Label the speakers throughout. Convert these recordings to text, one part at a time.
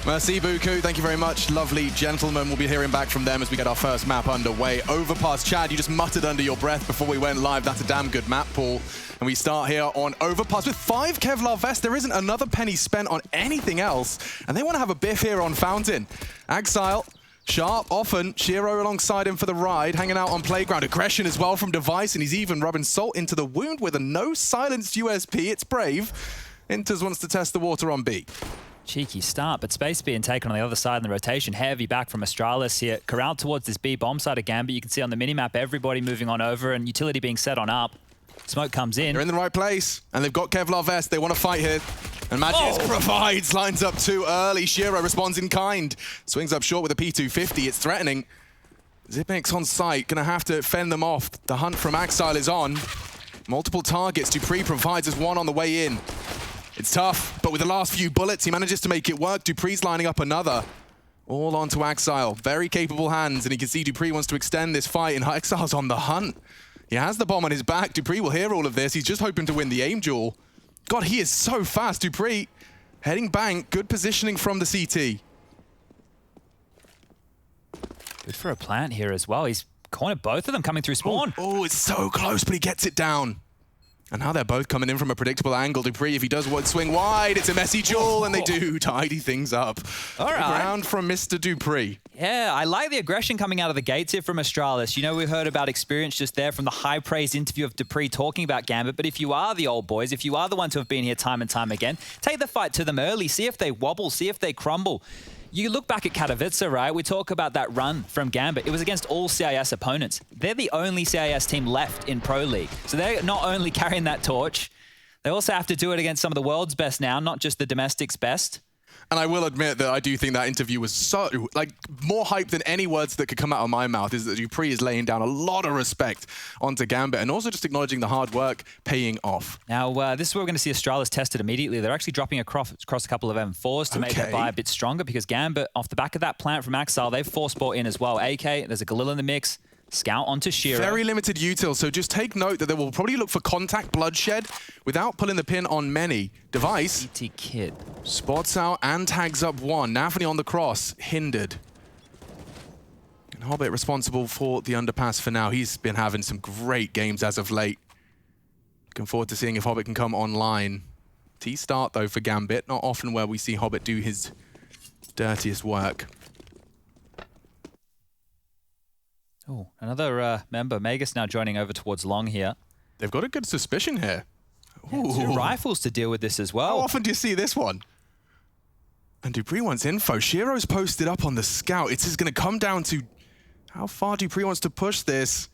Speaker 1: Merci beaucoup, thank you very much. Lovely gentlemen, we'll be hearing back from them as we get our first map underway. Overpass. Chad, you just muttered under your breath before we went live. That's a damn good map, Paul. And we start here on Overpass with 5 Kevlar vests. There isn't another penny spent on anything else. And they want to have a biff here on Fountain. Axile, Sharp, often, Shiro alongside him for the ride, hanging out on Playground. Aggression as well from Device, and he's even rubbing salt into the wound with a no-silenced USP. It's brave. Inters wants to test the water on B.
Speaker 2: Cheeky start, but space being taken on the other side in the rotation. Heavy back from Astralis here. Corralled towards this B bomb side of Gambit. You can see on the minimap everybody moving on over and utility being set on up. Smoke comes in.
Speaker 1: They're in the right place, and they've got Kevlar vest. They want to fight here. And Magisk provides, lines up too early. Shiro responds in kind. Swings up short with a P250. It's threatening. Zipix on site, gonna have to fend them off. The hunt from Axile is on. Multiple targets. Dupree provides us one on the way in. It's tough, but with the last few bullets, he manages to make it work. Dupree's lining up another. All onto Axile. Very capable hands, and you can see Dupree wants to extend this fight, and Axile's on the hunt. He has the bomb on his back. Dupree will hear all of this. He's just hoping to win the aim duel. God, he is so fast. Dupree heading bank. Good positioning from the CT.
Speaker 2: Good for a plant here as well. He's cornered both of them coming through spawn.
Speaker 1: Oh, it's so close, but he gets it down. And now they're both coming in from a predictable angle. Dupree, if he does one swing wide, it's a messy duel, and they do tidy things up.
Speaker 2: All right.
Speaker 1: Round from Mr. Dupree.
Speaker 2: Yeah, I like the aggression coming out of the gates here from Astralis. You know, we heard about experience just there from the high praise interview of Dupree talking about Gambit, but if you are the old boys, if you are the ones who have been here time and time again, take the fight to them early, see if they wobble, see if they crumble. You look back at Katowice, right? We talk about that run from Gambit. It was against all CIS opponents. They're the only CIS team left in Pro League. So they're not only carrying that torch, they also have to do it against some of the world's best now, not just the domestics' best.
Speaker 1: And I will admit that I do think that interview was so, like, more hype than any words that could come out of my mouth, is that Dupree is laying down a lot of respect onto Gambit and also just acknowledging the hard work paying off.
Speaker 2: Now, this is where we're going to see Astralis tested immediately. They're actually dropping across a couple of M4s to make their buy a bit stronger, because Gambit, off the back of that plant from Axile, they've force bought in as well. AK, there's a Galil in the mix. Scout onto Shiro.
Speaker 1: Very limited util, so just take note that they will probably look for contact bloodshed without pulling the pin on many. Device.
Speaker 2: ET Kid.
Speaker 1: Spots out and tags up one. Nafany on the cross, hindered. And Hobbit responsible for the underpass for now. He's been having some great games as of late. Looking forward to seeing if Hobbit can come online. T-start though for Gambit. Not often where we see Hobbit do his dirtiest work.
Speaker 2: Oh, another member, Magus, now joining over towards Long here.
Speaker 1: They've got a good suspicion here.
Speaker 2: Yeah, 2 rifles to deal with this as well.
Speaker 1: How often do you see this one? And Dupree wants info. Shiro's posted up on the scout. It's just going to come down to how far Dupree wants to push this.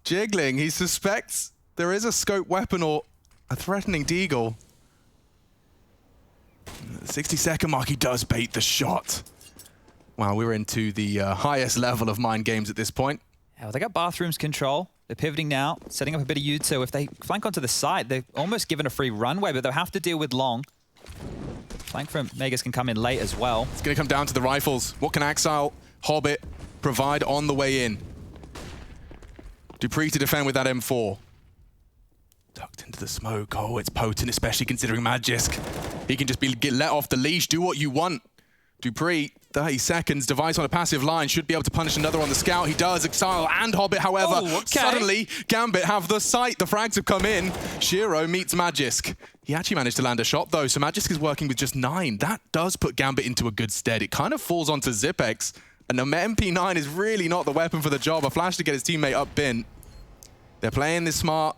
Speaker 1: Jiggling, he suspects there is a scope weapon or a threatening deagle. At the 60-second mark, he does bait the shot. Wow, we're into the highest level of mind games at this point.
Speaker 2: Yeah, well, they got bathrooms control. They're pivoting now, setting up a bit of util. If they flank onto the side, they're almost given a free runway, but they'll have to deal with Long. Flank from Magus can come in late as well.
Speaker 1: It's going to come down to the rifles. What can Axile, Hobbit provide on the way in? Dupree to defend with that M4. Tucked into the smoke. Oh, it's potent, especially considering Magisk. He can just get let off the leash, do what you want. Dupree, 30 seconds, Device on a passive line, should be able to punish another on the scout. He does, Exile and Hobbit, however. Suddenly, Gambit have the sight. The frags have come in. Shiro meets Magisk. He actually managed to land a shot, though, so Magisk is working with just 9. That does put Gambit into a good stead. It kind of falls onto Zipex, and the MP9 is really not the weapon for the job. A flash to get his teammate up bin. They're playing this smart.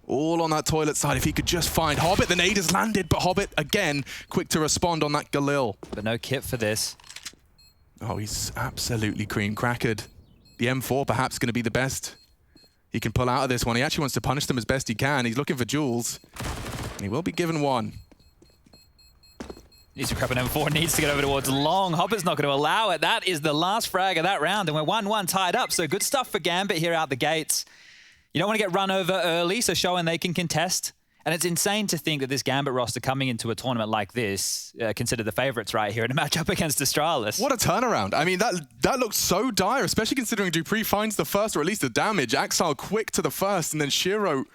Speaker 1: All on that toilet side. If he could just find Hobbit, the nade has landed, but Hobbit, again, quick to respond on that Galil.
Speaker 2: But no kit for this.
Speaker 1: Oh, he's absolutely cream-crackered. The M4 perhaps going to be the best he can pull out of this one. He actually wants to punish them as best he can. He's looking for jewels. And he will be given one.
Speaker 2: Needs to grab an M4, needs to get over towards Long. Hobbit's not going to allow it. That is the last frag of that round, and we're 1-1 tied up. So good stuff for Gambit here out the gates. You don't want to get run over early, so showing they can contest. And it's insane to think that this Gambit roster coming into a tournament like this, considered the favourites right here in a matchup against Astralis.
Speaker 1: What a turnaround. I mean, that looks so dire, especially considering Dupree finds the first, or at least the damage. Axile quick to the first, and then Shiro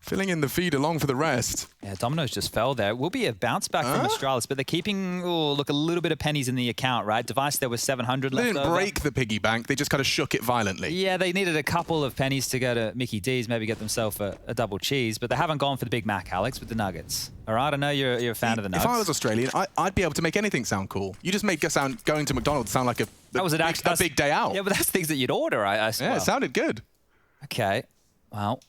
Speaker 1: filling in the feed along for the rest.
Speaker 2: Yeah, Domino's just fell there. Will be a bounce back from Astralis, but they're keeping, look, a little bit of pennies in the account, right? Device, there was 700 left
Speaker 1: They didn't
Speaker 2: over.
Speaker 1: break the piggy bank. They just kind of shook it violently.
Speaker 2: Yeah, they needed a couple of pennies to go to Mickey D's, maybe get themselves a double cheese, but they haven't gone for the Big Mac, Alex, with the nuggets. All right, I know you're a fan of the nuggets.
Speaker 1: If I was Australian, I'd be able to make anything sound cool. You just make going to McDonald's sound like a big day out.
Speaker 2: Yeah, but that's things that you'd order, I suppose.
Speaker 1: Yeah, it sounded good.
Speaker 2: Okay, well,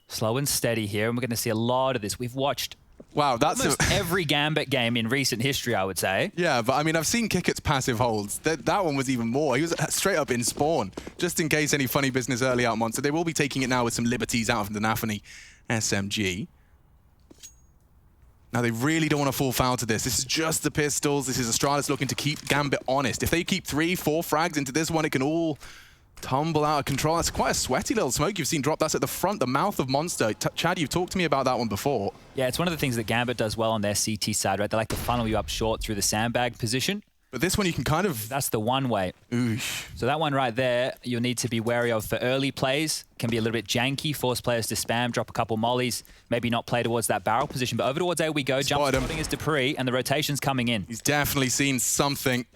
Speaker 2: slow and steady here, and we're going to see a lot of this. We've watched almost every Gambit game in recent history, I would say.
Speaker 1: Yeah, but I mean, I've seen Kickett's passive holds. That one was even more. He was straight up in spawn, just in case any funny business early out monster. They will be taking it now with some liberties out of the Nafany SMG. Now, they really don't want to fall foul to this. This is just the pistols. This is Astralis looking to keep Gambit honest. If they keep 3, 4 frags into this one, it can all tumble out of control. That's quite a sweaty little smoke you've seen drop. That's at the front, the mouth of Monster. Chad, you've talked to me about that one before.
Speaker 2: Yeah, it's one of the things that Gambit does well on their CT side, right? They like to funnel you up short through the sandbag position.
Speaker 1: But this one you can kind of...
Speaker 2: That's the one way.
Speaker 1: Oosh.
Speaker 2: So that one right there, you'll need to be wary of for early plays. Can be a little bit janky, force players to spam, drop a couple mollies, maybe not play towards that barrel position. But over towards A we go. Jump spotting is Dupree, and the rotation's coming in.
Speaker 1: He's definitely seen something.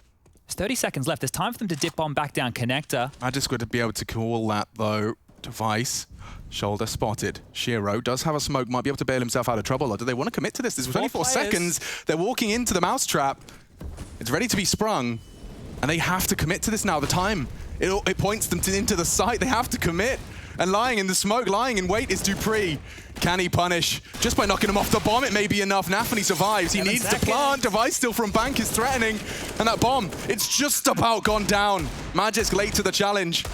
Speaker 2: There's 30 seconds left. There's time for them to dip on back down connector.
Speaker 1: I just got to be able to call that, though. Device, shoulder spotted. Shiro does have a smoke, might be able to bail himself out of trouble. Or do they want to commit to this? There's 24 seconds. They're walking into the mousetrap. It's ready to be sprung. And they have to commit to this now. The time, it points them into the site. They have to commit. And lying in the smoke, lying in wait is Dupree. Can he punish? Just by knocking him off the bomb, it may be enough. Nafany survives. He needs to plant. Device still from bank is threatening. And that bomb, it's just about gone down. Magisk late to the challenge.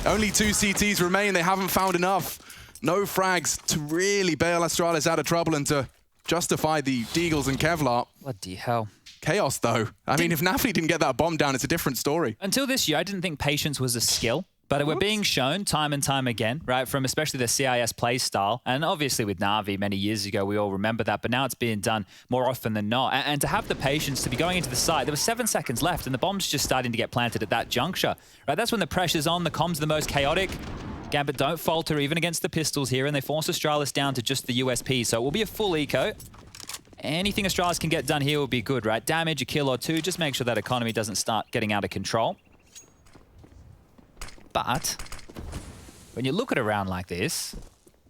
Speaker 1: Only 2 CTs remain. They haven't found enough. No frags to really bail Astralis out of trouble and to justify the Deagles and Kevlar.
Speaker 2: Bloody hell.
Speaker 1: Chaos, though. I mean, if Nafany didn't get that bomb down, it's a different story.
Speaker 2: Until this year, I didn't think patience was a skill. But we're being shown time and time again, right, from especially the CIS play style. And obviously with Na'Vi many years ago, we all remember that. But now it's being done more often than not. And to have the patience to be going into the site, there were 7 seconds left and the bomb's just starting to get planted at that juncture. Right, that's when the pressure's on, the comms are the most chaotic. Gambit don't falter even against the pistols here, and they force Astralis down to just the USP. So it will be a full eco. Anything Astralis can get done here will be good, right? Damage, a kill or 2, just make sure that economy doesn't start getting out of control. But when you look at a round like this,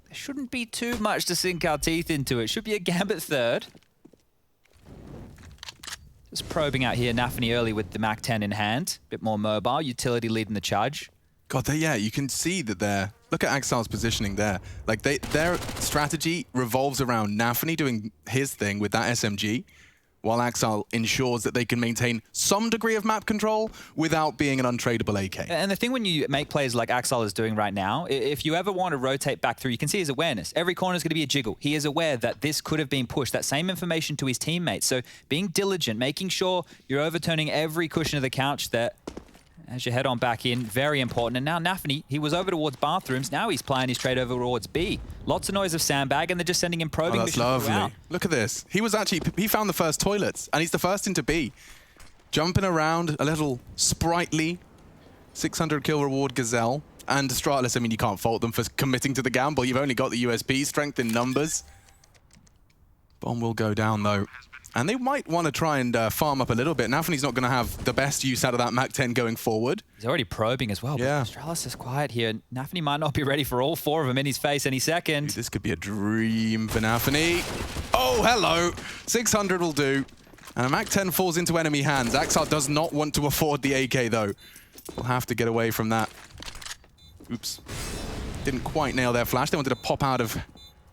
Speaker 2: there shouldn't be too much to sink our teeth into. It should be a Gambit third. Just probing out here, Nafany early with the MAC-10 in hand. Bit more mobile, utility leading the charge.
Speaker 1: God, yeah, you can see that they're... Look at Axal's positioning there. Like, their strategy revolves around Nafany doing his thing with that SMG, while Axal ensures that they can maintain some degree of map control without being an untradeable AK.
Speaker 2: And the thing when you make plays like Axal is doing right now, if you ever want to rotate back through, you can see his awareness. Every corner is going to be a jiggle. He is aware that this could have been pushed, that same information to his teammates. So being diligent, making sure you're overturning every cushion of the couch there as you head on back in, very important. And now Nafany, he was over towards bathrooms. Now he's playing his trade over towards B. Lots of noise of sandbag, and they're just sending him probing missions throughout.
Speaker 1: That's lovely. Look at this. He found the first toilets, and he's the first into B. Jumping around, a little sprightly 600 kill reward Gazelle. And Astralis, I mean, you can't fault them for committing to the gamble. You've only got the USP, strength in numbers. Bomb will go down, though. And they might want to try and farm up a little bit. Nafany's not going to have the best use out of that MAC-10 going forward.
Speaker 2: He's already probing as well.
Speaker 1: Yeah.
Speaker 2: But Astralis is quiet here. Nafany might not be ready for all 4 of them in his face any second.
Speaker 1: Dude, this could be a dream for Nafany. Oh, hello. 600 will do. And a MAC-10 falls into enemy hands. Axar does not want to afford the AK, though. We'll have to get away from that. Oops. Didn't quite nail their flash. They wanted to pop out of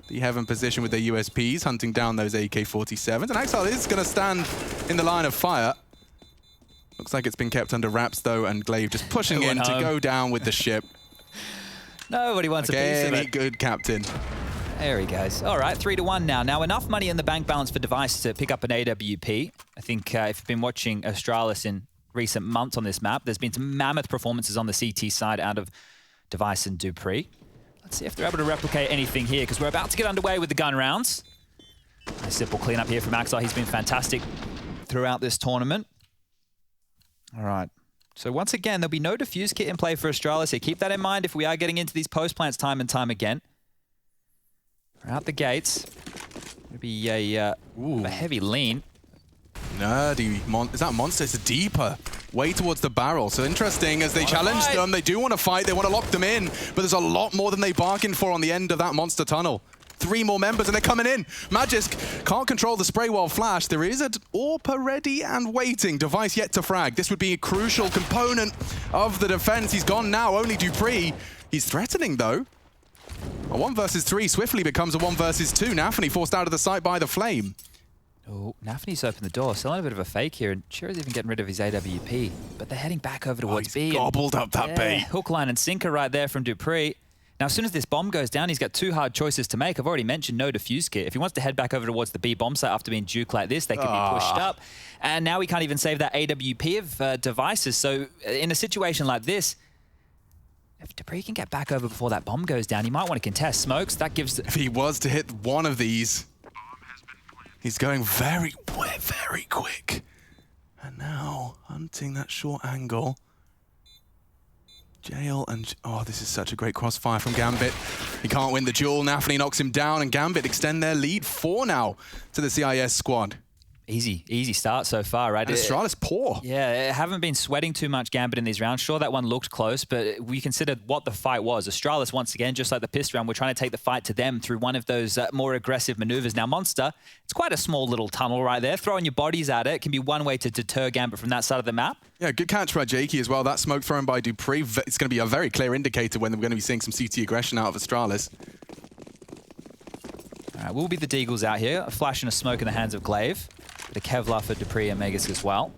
Speaker 1: the heaven position with their USPs, hunting down those AK-47s. And Axar is going to stand in the line of fire. Looks like it's been kept under wraps, though, and Glaive just pushing in to go down with the ship.
Speaker 2: Nobody wants a piece of it.
Speaker 1: Good captain.
Speaker 2: There he goes. All right, 3-1 now. Now, enough money in the bank balance for Device to pick up an AWP. I think if you've been watching Astralis in recent months on this map, there's been some mammoth performances on the CT side out of Device and Dupree. Let's see if they're able to replicate anything here, because we're about to get underway with the gun rounds. A simple cleanup here from Axar. He's been fantastic throughout this tournament. All right. So once again, there'll be no defuse kit in play for Astralis here. Keep that in mind if we are getting into these post plants time and time again. Out the gates. It'll be a heavy lean.
Speaker 1: Nerdy. Is that Monster? It's a deeper way towards the barrel. So interesting as they challenge them. They do want to fight. They want to lock them in. But there's a lot more than they bargained for on the end of that Monster tunnel. 3 more members and they're coming in. Magisk can't control the spray wall flash. There is an AWP ready and waiting. Device yet to frag. This would be a crucial component of the defense. He's gone now. Only Dupree. He's threatening though. A 1 versus 3 swiftly becomes a 1 versus 2. Nafany forced out of the site by the flame.
Speaker 2: Oh, Nafany's opened the door, selling a bit of a fake here, and Chira's even getting rid of his AWP. But they're heading back over towards B.
Speaker 1: Gobbled up that bait.
Speaker 2: Hook, line, and sinker right there from Dupree. Now, as soon as this bomb goes down, he's got 2 hard choices to make. I've already mentioned no defuse kit. If he wants to head back over towards the B bomb site after being duked like this, they can be pushed up. And now he can't even save that AWP of devices. So in a situation like this, if Dupree can get back over before that bomb goes down, he might want to contest smokes. That gives...
Speaker 1: If he was to hit one of these, he's going very, very quick. And now, hunting that short angle. Jail and... Oh, this is such a great crossfire from Gambit. He can't win the duel. Nafany knocks him down, and Gambit extend their lead 4 now to the CIS squad.
Speaker 2: Easy start so far, right?
Speaker 1: And Astralis poor.
Speaker 2: Yeah, haven't been sweating too much Gambit in these rounds. Sure, that one looked close, but we considered what the fight was. Astralis, once again, just like the pistol round, we're trying to take the fight to them through one of those more aggressive maneuvers. Now, Monster, it's quite a small little tunnel right there. Throwing your bodies at it can be one way to deter Gambit from that side of the map.
Speaker 1: Yeah, good catch by Jakey as well. That smoke thrown by Dupree, it's going to be a very clear indicator when we're going to be seeing some CT aggression out of Astralis.
Speaker 2: All right, we'll be the Deagles out here. A flash and a smoke in the hands of Glaive. The Kevlar for Dupree and Megas as well.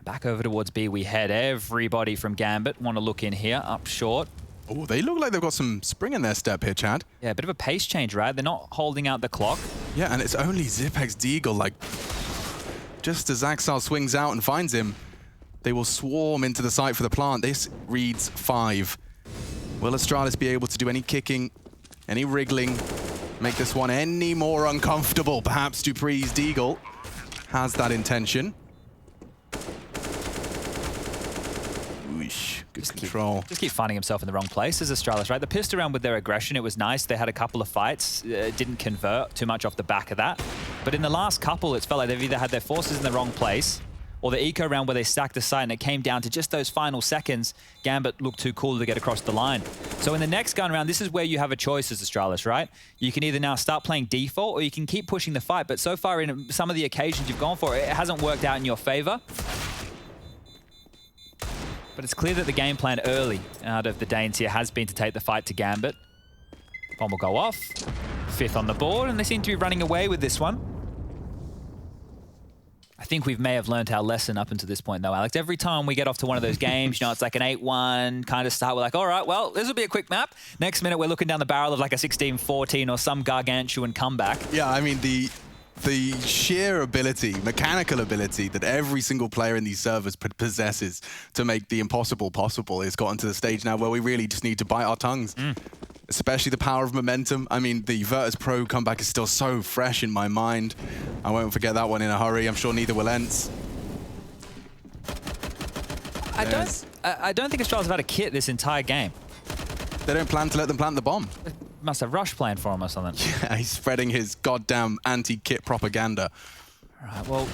Speaker 2: Back over towards B we head. Everybody from Gambit want to look in here, up short.
Speaker 1: Oh, they look like they've got some spring in their step here, Chad.
Speaker 2: Yeah, a bit of a pace change, right? They're not holding out the clock.
Speaker 1: Yeah, and it's only Zipex Deagle, like, just as Axel swings out and finds him, they will swarm into the site for the plant. This reads 5. Will Astralis be able to do any kicking, any wriggling, make this one any more uncomfortable? Perhaps Dupree's Deagle has that intention. Oosh, good control.
Speaker 2: Just keep finding himself in the wrong place as Astralis, right? The pissed around with their aggression, it was nice. They had a couple of fights, didn't convert too much off the back of that. But in the last couple, it's felt like they've either had their forces in the wrong place, or the eco round where they stacked the site and it came down to just those final seconds. Gambit looked too cool to get across the line. So in the next gun round, this is where you have a choice as Astralis, right? You can either now start playing default or you can keep pushing the fight. But so far in some of the occasions you've gone for, it hasn't worked out in your favor. But it's clear that the game plan early out of the Danes here has been to take the fight to Gambit. Bomb will go off. 5th on the board, and they seem to be running away with this one. I think we may have learned our lesson up until this point, though, Alex. Every time we get off to one of those games, you know, it's like an 8-1 kind of start. We're like, all right, well, this will be a quick map. Next minute, we're looking down the barrel of like a 16-14 or some gargantuan comeback. Yeah,
Speaker 1: I mean, the sheer ability, mechanical ability that every single player in these servers possesses to make the impossible possible has gotten to the stage now where we really just need to bite our tongues. Especially the power of momentum. I mean, the Virtus Pro comeback is still so fresh in my mind. I won't forget that one in a hurry. I'm sure neither will Ents.
Speaker 2: I don't think Astralis have had a kit this entire game.
Speaker 1: They don't plan to let them plant the bomb.
Speaker 2: Must have rush plan for him or something.
Speaker 1: Yeah, he's spreading his goddamn anti-kit propaganda.
Speaker 2: All right, well,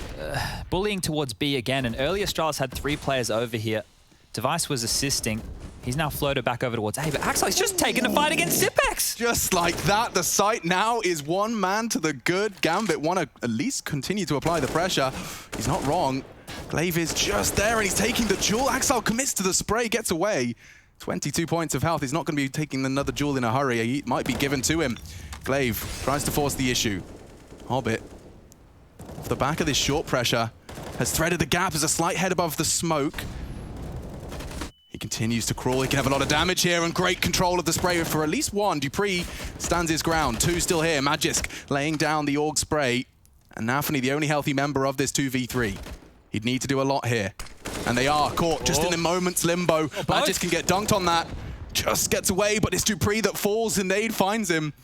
Speaker 2: bullying towards B again, and earlier Astralis had 3 players over here. Device was assisting. He's now floated back over towards A, but Axel's just taking a fight against Zipex.
Speaker 1: Just like that, the site now is 1 man to the good. Gambit want to at least continue to apply the pressure. He's not wrong. Glaive is just there, and he's taking the duel. Axel commits to the spray, gets away. 22 points of health. He's not going to be taking another duel in a hurry. He might be given to him. Glaive tries to force the issue. Hobbit, off the back of this short pressure, has threaded the gap as a slight head above the smoke. He continues to crawl. He can have a lot of damage here and great control of the spray for at least 1. Dupree stands his ground. 2 still here. Magisk laying down the AUG spray. And Nafany, the only healthy member of this 2v3. He'd need to do a lot here. And they are caught just in a moment's limbo. Magisk can get dunked on that. Just gets away, but it's Dupree that falls and Nade finds him.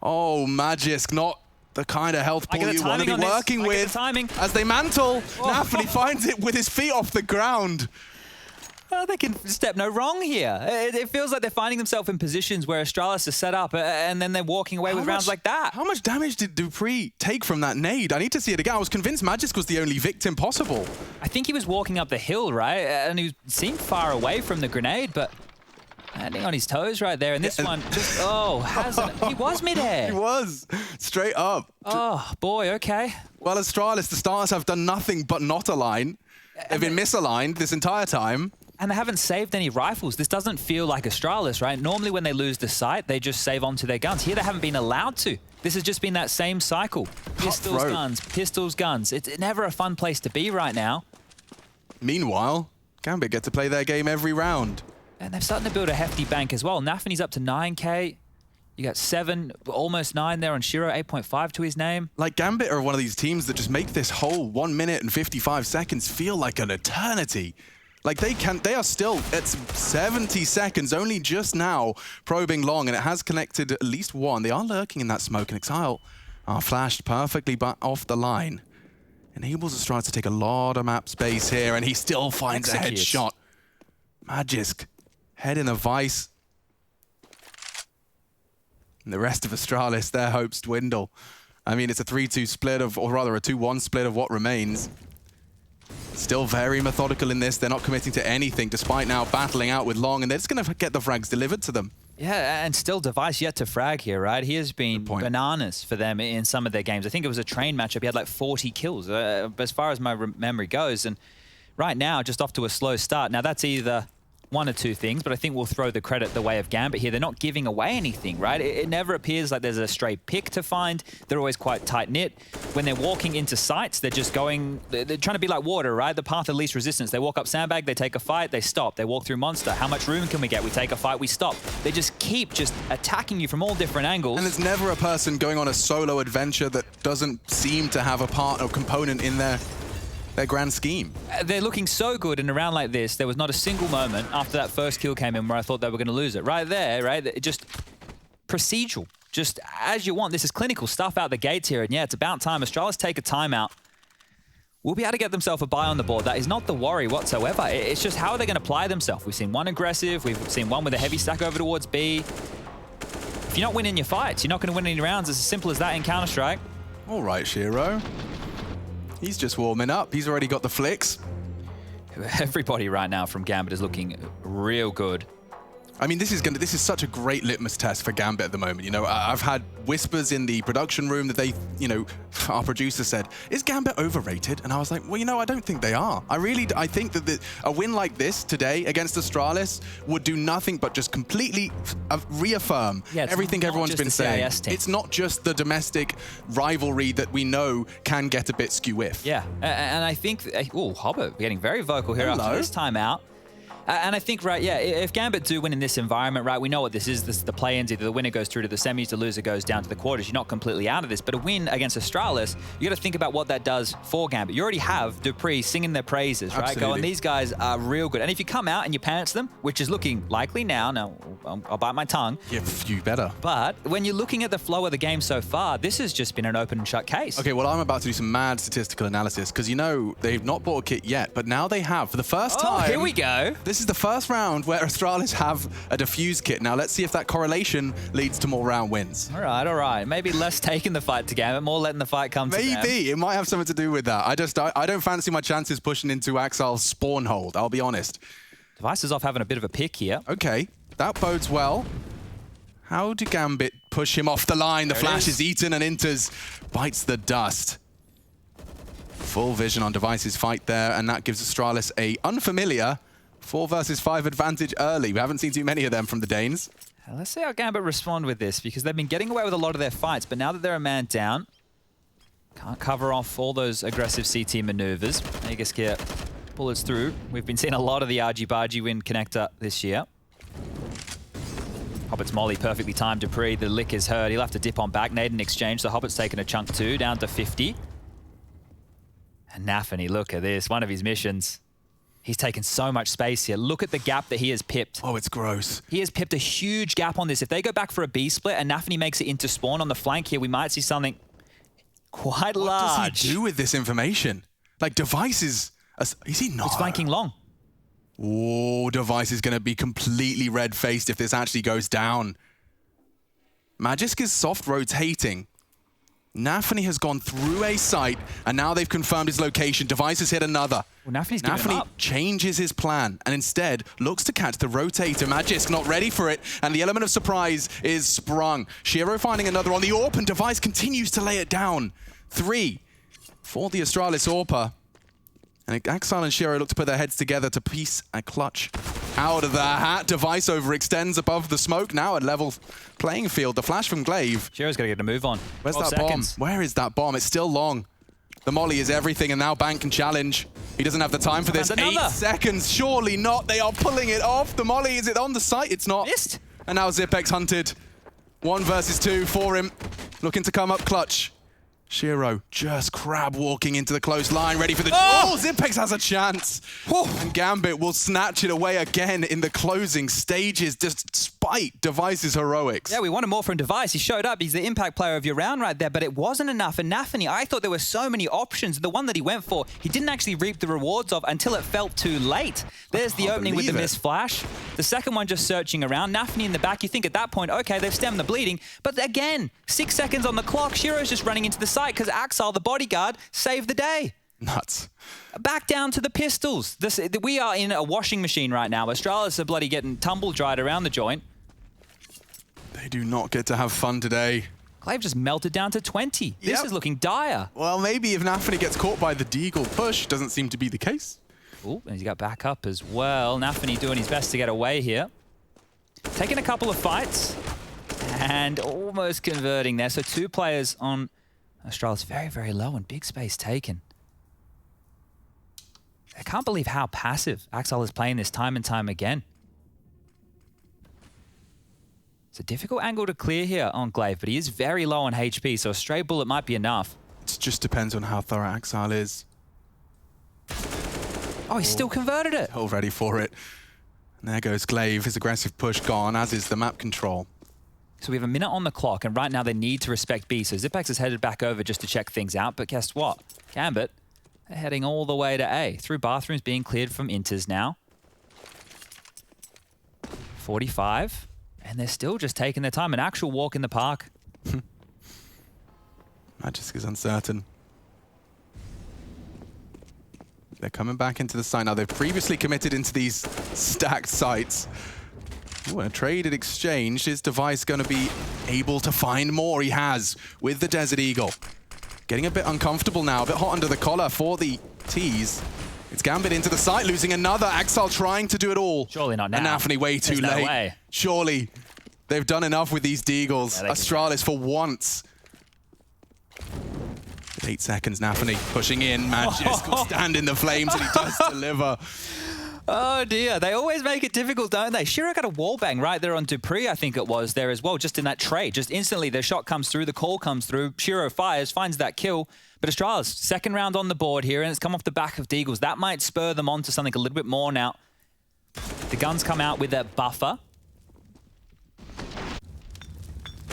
Speaker 1: Oh, Magisk, not the kind of health pool you want to be working with. As they mantle, Nafany finds it with his feet off the ground.
Speaker 2: They can step no wrong here. It feels like they're finding themselves in positions where Astralis is set up and then they're walking away with rounds like that.
Speaker 1: How much damage did dupreeh take from that nade? I need to see it again. I was convinced Magisk was the only victim possible.
Speaker 2: I think he was walking up the hill, right? And he seemed far away from the grenade, but landing on his toes right there. And this one just, he was midair.
Speaker 1: He was. Straight up.
Speaker 2: Oh, boy, okay.
Speaker 1: Well, Astralis, the stars have done nothing but not align. They've been misaligned this entire time.
Speaker 2: And they haven't saved any rifles. This doesn't feel like Astralis, right? Normally when they lose the sight, they just save onto their guns. Here they haven't been allowed to. This has just been that same cycle. Pistols, guns, pistols, guns. It's never a fun place to be right now.
Speaker 1: Meanwhile, Gambit get to play their game every round.
Speaker 2: And they're starting to build a hefty bank as well. Nafany's up to 9K. You got 7, almost 9 there on Shiro, 8.5 to his name.
Speaker 1: Like, Gambit are one of these teams that just make this whole 1 minute and 55 seconds feel like an eternity. Like, they are still at 70 seconds, only just now probing long, and it has connected at least one. They are lurking in that smoke, and Exile are flashed perfectly but off the line. Enables Astralis to take a lot of map space here, and he still finds a headshot. Magisk, head in a vice. And the rest of Astralis, their hopes dwindle. I mean, it's a 3-2 split of, or rather a 2-1 split of what remains. Still very methodical in this. They're not committing to anything, despite now battling out with Long, and they're just going to get the frags delivered to them.
Speaker 2: Yeah, and still Device yet to frag here, right? He has been bananas for them in some of their games. I think it was a train matchup. He had like 40 kills, as far as my memory goes. And right now, just off to a slow start. Now, that's either one or two things, but I think we'll throw the credit the way of Gambit here. They're not giving away anything, right? It never appears like there's a stray pick to find. They're always quite tight-knit. When they're walking into sites, they're just going, they're trying to be like water, right? The path of least resistance. They walk up sandbag, they take a fight, they stop. They walk through monster. How much room can we get? We take a fight, we stop. They just keep just attacking you from all different angles.
Speaker 1: And there's never a person going on a solo adventure that doesn't seem to have a part or component in their grand scheme.
Speaker 2: They're looking so good in a round like this. There was not a single moment after that first kill came in where I thought they were going to lose it. Right there, right? Just procedural. Just as you want. This is clinical stuff out the gates here. And yeah, it's about time. Astralis take a timeout. We'll be able to get themselves a buy on the board. That is not the worry whatsoever. It's just how are they going to apply themselves? We've seen one aggressive. We've seen one with a heavy stack over towards B. If you're not winning your fights, you're not going to win any rounds. It's as simple as that in Counter-Strike.
Speaker 1: All right, Shiro. He's just warming up. He's already got the flicks.
Speaker 2: Everybody right now from Gambit is looking real good.
Speaker 1: I mean, this is such a great litmus test for Gambit at the moment. You know, I've had whispers in the production room that they, you know, our producer said, is Gambit overrated? And I was like, well, you know, I don't think they are. I think that a win like this today against Astralis would do nothing but just completely reaffirm everything everyone's been saying. It's not just the domestic rivalry that we know can get a bit skew-if.
Speaker 2: Yeah, and I think, oh, Hobbit getting very vocal here after this timeout. And I think, right, yeah, if Gambit do win in this environment, right, we know what this is. This is the play-ins. Either the winner goes through to the semis, the loser goes down to the quarters. You're not completely out of this. But a win against Astralis, you got to think about what that does for Gambit. You already have dupreeh singing their praises, right?
Speaker 1: Absolutely.
Speaker 2: Going, these guys are real good. And if you come out and you pants them, which is looking likely now I'll bite my tongue.
Speaker 1: Yeah, you better.
Speaker 2: But when you're looking at the flow of the game so far, this has just been an open and shut case.
Speaker 1: Okay, well, I'm about to do some mad statistical analysis because, you know, they've not bought a kit yet, but now they have for the first time.
Speaker 2: Here we go.
Speaker 1: This is the first round where Astralis have a defuse kit. Now, let's see if that correlation leads to more round wins.
Speaker 2: All right. Maybe less taking the fight to Gambit, more letting the fight come to them.
Speaker 1: Maybe. It might have something to do with that. I don't fancy my chances pushing into Axal's spawn hold, I'll be honest.
Speaker 2: Device is off having a bit of a pick here.
Speaker 1: Okay, that bodes well. How do Gambit push him off the line? The flash is eaten and Inters bites the dust. Full vision on Device's fight there, and that gives Astralis a unfamiliar 4 versus 5 advantage early. We haven't seen too many of them from the Danes.
Speaker 2: Let's see how Gambit respond with this, because they've been getting away with a lot of their fights, but now that they're a man down, can't cover off all those aggressive CT maneuvers. Aegis get bullets through. We've been seeing a lot of the Argy-Bargy win connector this year. Hobbit's molly perfectly timed dupreeh. The lick is heard. He'll have to dip on back. Nade in exchange, so Hobbit's taken a chunk too, down to 50. And Nafany, look at this. One of his missions. He's taken so much space here. Look at the gap that he has pipped.
Speaker 1: Oh, it's gross.
Speaker 2: He has pipped a huge gap on this. If they go back for a B split and Nafany makes it into spawn on the flank here, we might see something quite large.
Speaker 1: What does he do with this information? Like, Device is he not?
Speaker 2: He's flanking long.
Speaker 1: Oh, Device is going to be completely red-faced if this actually goes down. Magisk is soft rotating. Nafany has gone through a site, and now they've confirmed his location. Device has hit another.
Speaker 2: Well, Nafany
Speaker 1: changes his plan and instead looks to catch the rotator. Magisk not ready for it, and the element of surprise is sprung. Shiro finding another on the AWP, and Device continues to lay it down. 3 for the Astralis AWPer. And Axile and Shiro look to put their heads together to piece a clutch out of the hat. Device overextends above the smoke. Now at level playing field. The flash from Glaive.
Speaker 2: Shiro's got to get a move on.
Speaker 1: Where's that bomb? Where is that bomb? It's still long. The molly is everything, and now Bank can challenge. He doesn't have the time for this. 8 seconds. Surely not. They are pulling it off. The molly, is it on the site? It's not.
Speaker 2: Missed.
Speaker 1: And now Zipex hunted. 1 versus 2 for him. Looking to come up clutch. Shiro just crab walking into the close line, ready for the... Oh! Zipex has a chance. And Gambit will snatch it away again in the closing stages, despite Device's heroics.
Speaker 2: Yeah, we wanted more from Device. He showed up. He's the impact player of your round right there, but it wasn't enough. And Nafany, I thought there were so many options. The one that he went for, he didn't actually reap the rewards of until it felt too late. There's the opening with the missed flash. The second one just searching around. Nafany in the back. You think at that point, okay, they've stemmed the bleeding. But again, 6 seconds on the clock. Shiro's just running into the site because Axile, the bodyguard, saved the day.
Speaker 1: Nuts.
Speaker 2: Back down to the pistols. We are in a washing machine right now. Astralis are bloody getting tumble-dried around the joint.
Speaker 1: They do not get to have fun today.
Speaker 2: Glaive just melted down to 20. This is looking dire.
Speaker 1: Well, maybe if Nafany gets caught by the Deagle push, doesn't seem to be the case.
Speaker 2: Oh, and he's got back up as well. Nafany doing his best to get away here. Taking a couple of fights and almost converting there. So 2 players on Astralis, very, very low and big space taken. I can't believe how passive Axile is playing this time and time again. It's a difficult angle to clear here on Glaive, but he is very low on HP, so a stray bullet might be enough.
Speaker 1: It just depends on how thorough Axile is.
Speaker 2: Oh, he still converted it.
Speaker 1: All ready for it. And there goes Glaive. His aggressive push gone, as is the map control.
Speaker 2: So we have a minute on the clock, and right now they need to respect B. So Zipex is headed back over just to check things out, but guess what? Gambit, they're heading all the way to A. Through bathrooms being cleared from Inters now. 45, and they're still just taking their time. An actual walk in the park.
Speaker 1: Magisk is uncertain. They're coming back into the site now. They've previously committed into these stacked sites. Ooh, a traded exchange. Is Device going to be able to find more? He has with the Desert Eagle. Getting a bit uncomfortable now, a bit hot under the collar for the T's. It's Gambit into the site, losing another. Axile trying to do it all.
Speaker 2: Surely not now.
Speaker 1: And Nafany way too late.
Speaker 2: No way.
Speaker 1: Surely they've done enough with these Deagles.
Speaker 2: Yeah,
Speaker 1: Astralis for once. 8 seconds, Nafany pushing in. Magisk will stand in the flames, and he does deliver.
Speaker 2: Oh dear, they always make it difficult, don't they? Shiro got a wallbang right there on Dupree, I think it was, there as well, just in that trade. Just instantly, their shot comes through, the call comes through, Shiro fires, finds that kill. But Astralis, second round on the board here, and it's come off the back of Deagles. That might spur them on to something a little bit more now. The guns come out with that buffer.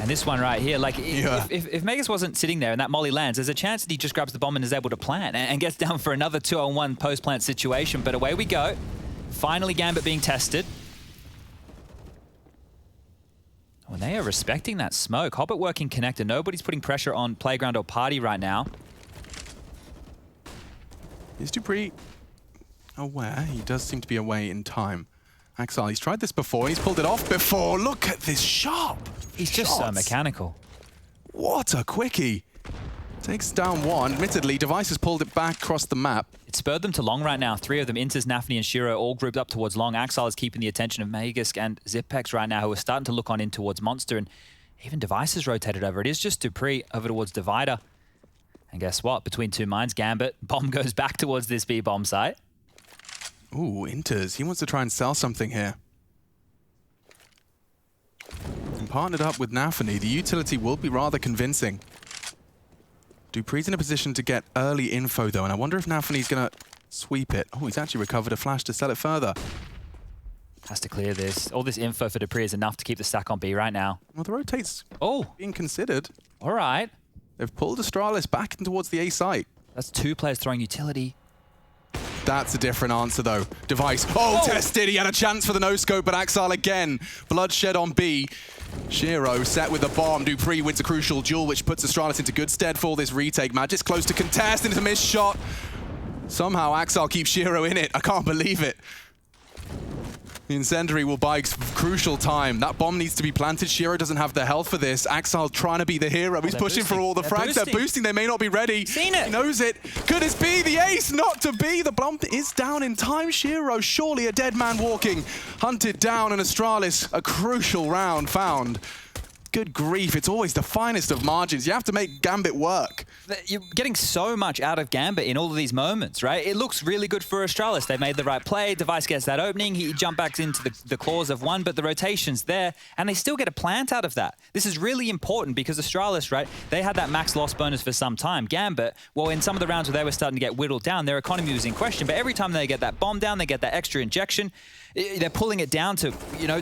Speaker 2: And this one right here, like, if Megas wasn't sitting there and that molly lands, there's a chance that he just grabs the bomb and is able to plant and gets down for another 2-on-1 post-plant situation. But away we go. Finally, Gambit being tested. Oh, and they are respecting that smoke. Hobbit working connector. Nobody's putting pressure on Playground or Party right now.
Speaker 1: Is Dupree aware? He does seem to be away in time. Axile, he's tried this before. He's pulled it off before. Look at this shot.
Speaker 2: He's just so mechanical.
Speaker 1: What a quickie. Takes down one. Admittedly, Device has pulled it back across the map.
Speaker 2: It spurred them to long right now. 3 of them, Inters, Nafany, and Shiro, all grouped up towards long. Axile is keeping the attention of Magisk and Zipex right now, who are starting to look on in towards Monster. And even Device has rotated over. It is just Dupree over towards Divider. And guess what? Between 2 mines, Gambit, bomb goes back towards this B bomb site.
Speaker 1: Ooh, Inters. He wants to try and sell something here. And partnered up with Nafany, the utility will be rather convincing. Dupree's in a position to get early info, though, and I wonder if Nafany's going to sweep it. Oh, he's actually recovered a flash to sell it further.
Speaker 2: Has to clear this. All this info for Dupree is enough to keep the stack on B right now.
Speaker 1: Well, the rotate's being considered.
Speaker 2: All right.
Speaker 1: They've pulled Astralis back in towards the A site.
Speaker 2: That's 2 players throwing utility.
Speaker 1: That's a different answer, though. Device. Oh, tested. He had a chance for the no-scope, but Axile again. Bloodshed on B. Shiro set with the bomb. dupreeh wins a crucial duel, which puts Astralis into good stead for this retake. Magic's close to contest, and it's a missed shot. Somehow Axile keeps Shiro in it. I can't believe it. The incendiary will buy crucial time. That bomb needs to be planted. Shiro doesn't have the health for this. Axile trying to be the hero. He's pushing for all the frags. They're boosting. They may not be ready.
Speaker 2: Seen it.
Speaker 1: He knows it. Could this be the ace? Not to be. The bomb is down in time. Shiro, surely a dead man walking. Hunted down, and Astralis, a crucial round found. Good grief, it's always the finest of margins. You have to make Gambit work.
Speaker 2: You're getting so much out of Gambit in all of these moments, right? It looks really good for Astralis. They made the right play. Device gets that opening. He jump back into the claws of one, but the rotation's there, and they still get a plant out of that. This is really important because Astralis, right, they had that max loss bonus for some time. Gambit, well, in some of the rounds where they were starting to get whittled down, their economy was in question, but every time they get that bomb down, they get that extra injection. They're pulling it down to,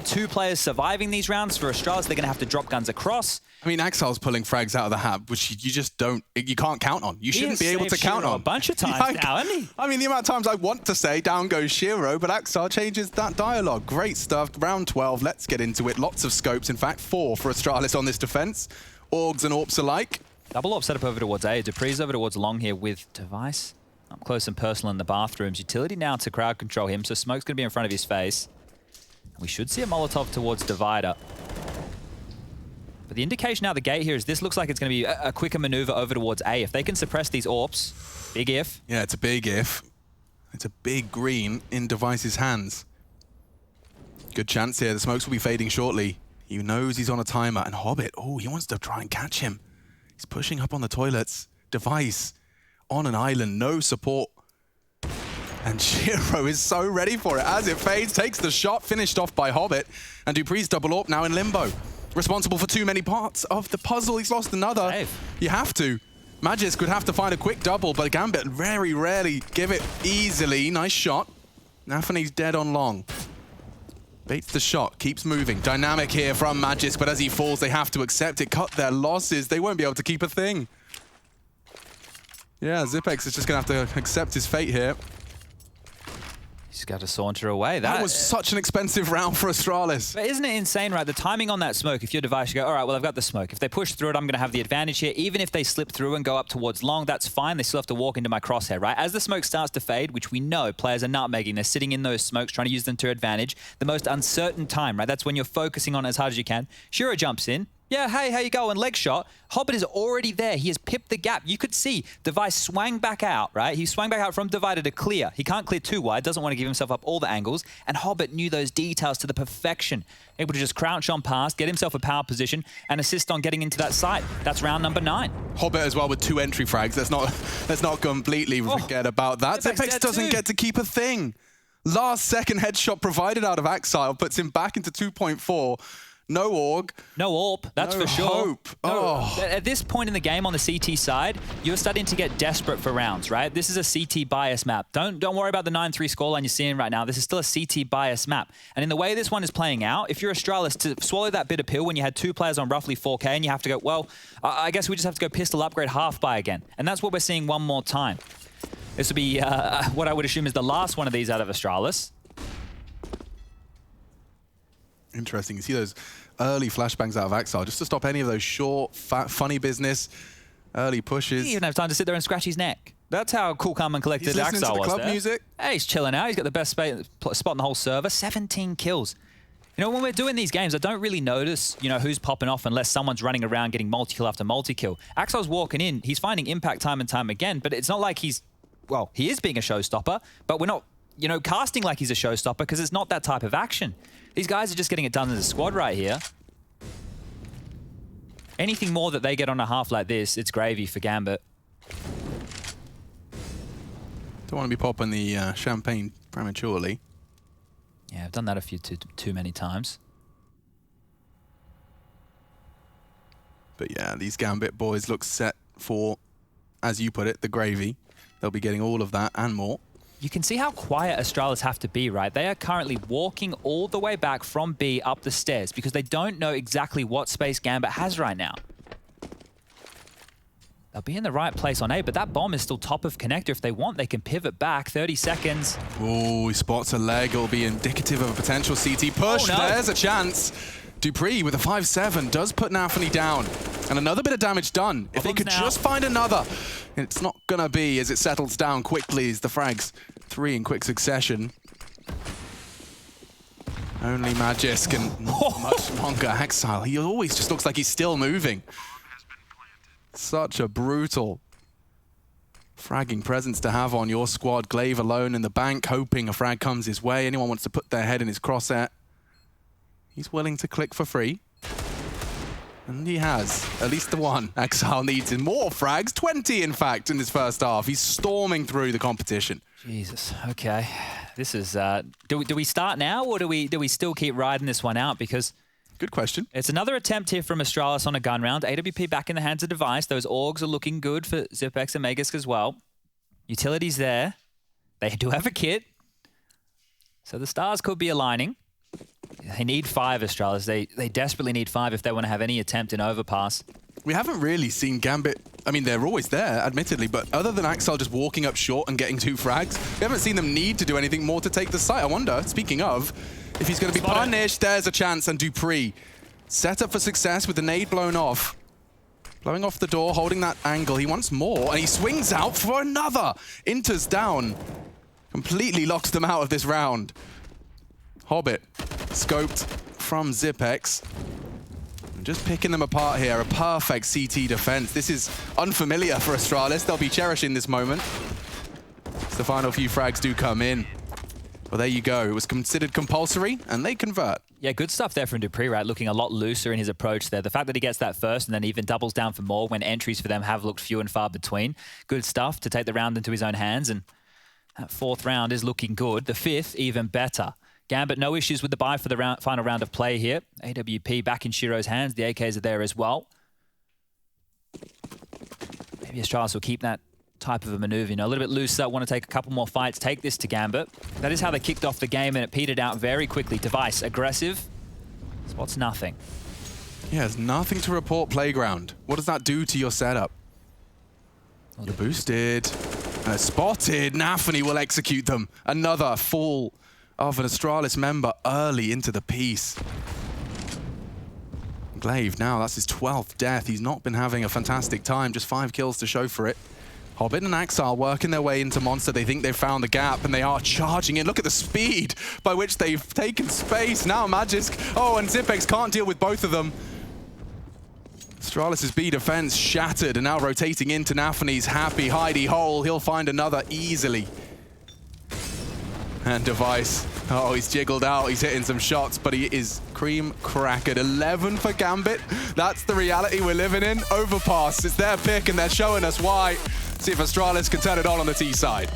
Speaker 2: 2 players surviving these rounds. For Astralis, they're going to have to drop guns across.
Speaker 1: I mean, Axile's pulling frags out of the hat, which you just don't, you can't count on. You shouldn't be able to count on.
Speaker 2: A bunch of times now, hasn't he?
Speaker 1: I mean, the amount of times I want to say down goes Shiro, but Axile changes that dialogue. Great stuff. Round 12, let's get into it. Lots of scopes, in fact, 4 for Astralis on this defense. Orgs and Orps alike.
Speaker 2: Double Orp set up over towards A. dupreeh's over towards long here with Device. Up close and personal in the bathrooms. Utility now to crowd control him, so Smoke's going to be in front of his face. We should see a Molotov towards Divider. But the indication out the gate here is this looks like it's going to be a quicker maneuver over towards A. If they can suppress these AWPs, big if.
Speaker 1: Yeah, it's a big if. It's a big green in Device's hands. Good chance here. The smokes will be fading shortly. He knows he's on a timer. And Hobbit, oh, he wants to try and catch him. He's pushing up on the toilets. Device on an island, no support. And Shiro is so ready for it. As it fades, takes the shot, finished off by Hobbit. And dupreeh's double AWP now in limbo. Responsible for too many parts of the puzzle. He's lost another.
Speaker 2: Save.
Speaker 1: You have to. Magis could have to find a quick double, but Gambit very rarely give it easily. Nice shot. Nafany's dead on long. Baits the shot, keeps moving. Dynamic here from Magis, but as he falls, they have to accept it. Cut their losses. They won't be able to keep a thing. Yeah, Zipex is just going to have to accept his fate here.
Speaker 2: He's got to saunter away.
Speaker 1: That was such an expensive round for Astralis.
Speaker 2: But isn't it insane, right? The timing on that smoke, if your Device, you go, all right, well, I've got the smoke. If they push through it, I'm going to have the advantage here. Even if they slip through and go up towards long, that's fine. They still have to walk into my crosshair, right? As the smoke starts to fade, which we know players are nutmegging, they're sitting in those smokes, trying to use them to advantage. The most uncertain time, right? That's when you're focusing on it as hard as you can. Shiro jumps in. Yeah, hey, how you going? Leg shot. Hobbit is already there. He has pipped the gap. You could see Device swang back out, right? He swang back out from Divider to clear. He can't clear too wide, doesn't want to give himself up all the angles, and Hobbit knew those details to the perfection. Able to just crouch on past, get himself a power position, and assist on getting into that site. That's round number 9.
Speaker 1: Hobbit as well with 2 entry frags. Let's not completely forget about that. Zipex doesn't get to keep a thing. Last second headshot provided out of Axile puts him back into 2.4. No AUG.
Speaker 2: No AWP, that's
Speaker 1: no
Speaker 2: for sure.
Speaker 1: Hope. Oh.
Speaker 2: At this point in the game on the CT side, you're starting to get desperate for rounds, right? This is a CT bias map. Don't worry about the 9-3 scoreline you're seeing right now. This is still a CT bias map. And in the way this one is playing out, if you're Astralis, to swallow that bitter pill when you had 2 players on roughly 4K and you have to go, well, I guess we just have to go pistol upgrade half buy again. And that's what we're seeing one more time. This will be what I would assume is the last one of these out of Astralis.
Speaker 1: Interesting. You see those early flashbangs out of Axile just to stop any of those short, fat, funny business, early pushes.
Speaker 2: He didn't even have time to sit there and scratch his neck. That's how cool, calm, and collected
Speaker 1: Axile was. He's listening to the club music.
Speaker 2: Hey, he's chilling out. He's got the best spot in the whole server. 17 kills. You know, when we're doing these games, I don't really notice, who's popping off unless someone's running around getting multi-kill after multi-kill. Axile's walking in. He's finding impact time and time again, but it's not like he is being a showstopper, but we're not, casting like he's a showstopper because it's not that type of action. These guys are just getting it done as a squad right here. Anything more that they get on a half like this, it's gravy for Gambit.
Speaker 1: Don't want to be popping the champagne prematurely.
Speaker 2: Yeah, I've done that a few too many times.
Speaker 1: But yeah, these Gambit boys look set for, as you put it, the gravy. They'll be getting all of that and more.
Speaker 2: You can see how quiet Astralis have to be, right? They are currently walking all the way back from B up the stairs because they don't know exactly what space Gambit has right now. They'll be in the right place on A, but that bomb is still top of connector. If they want, they can pivot back. 30 seconds.
Speaker 1: Oh, he spots a leg. It'll be indicative of a potential CT push.
Speaker 2: Oh, no.
Speaker 1: There's a chance. Dupree with a 5-7 does put Nafany down. And another bit of damage done. If they could just find another. It's not going to be as it settles down quickly as the frags 3 in quick succession. Only Magisk and not much longer. Exile, he always just looks like he's still moving. Such a brutal fragging presence to have on your squad. Glaive alone in the bank, hoping a frag comes his way. Anyone wants to put their head in his crosshair, he's willing to click for free. And he has, at least the one. Exile needs in more frags, 20 in fact in this first half. He's storming through the competition.
Speaker 2: Jesus, okay. This is, do we start now or do we still keep riding this one out? Because
Speaker 1: good question.
Speaker 2: It's another attempt here from Astralis on a gun round. AWP back in the hands of Device. Those Augs are looking good for Zipex and Magisk as well. Utilities there. They do have a kit. So the stars could be aligning. They need 5, Astralis. They desperately need 5 if they want to have any attempt in Overpass.
Speaker 1: We haven't really seen Gambit. I mean, they're always there, admittedly, but other than Axel just walking up short and getting 2 frags, we haven't seen them need to do anything more to take the site. I wonder, speaking of, if he's going to be punished, there's a chance. And Dupree set up for success with the nade blown off. Blowing off the door, holding that angle. He wants more, and he swings out for another. Inter's down. Completely locks them out of this round. Hobbit, scoped from Zipex. Just picking them apart here. A perfect CT defense. This is unfamiliar for Astralis. They'll be cherishing this moment. The final few frags do come in. Well, there you go. It was considered compulsory, and they convert.
Speaker 2: Yeah, good stuff there from Dupree, right? Looking a lot looser in his approach there. The fact that he gets that first and then even doubles down for more when entries for them have looked few and far between. Good stuff to take the round into his own hands, and that 4th round is looking good. The 5th, even better. Gambit, no issues with the buy for the final round of play here. AWP back in Shiro's hands. The AKs are there as well. Maybe Astralis will keep that type of a maneuver, you know, a little bit looser, want to take a couple more fights, take this to Gambit. That is how they kicked off the game, and it petered out very quickly. Device, aggressive, spots nothing.
Speaker 1: Yeah, there's nothing to report playground. What does that do to your setup? You're boosted. And it's spotted. Nafany will execute them. Another fall of an Astralis member early into the piece. Glaive now, that's his 12th death. He's not been having a fantastic time. Just 5 kills to show for it. Hobbit and Axar working their way into Monster. They think they've found the gap, and they are charging in. Look at the speed by which they've taken space. Now Magisk, oh, and Zipex can't deal with both of them. Astralis' B defense shattered, and now rotating into Nafany's happy hidey hole. He'll find another easily. And Device, oh, he's jiggled out. He's hitting some shots, but he is cream crackered. 11 for Gambit. That's the reality we're living in. Overpass, it's their pick, and they're showing us why. See if Astralis can turn it on the T side.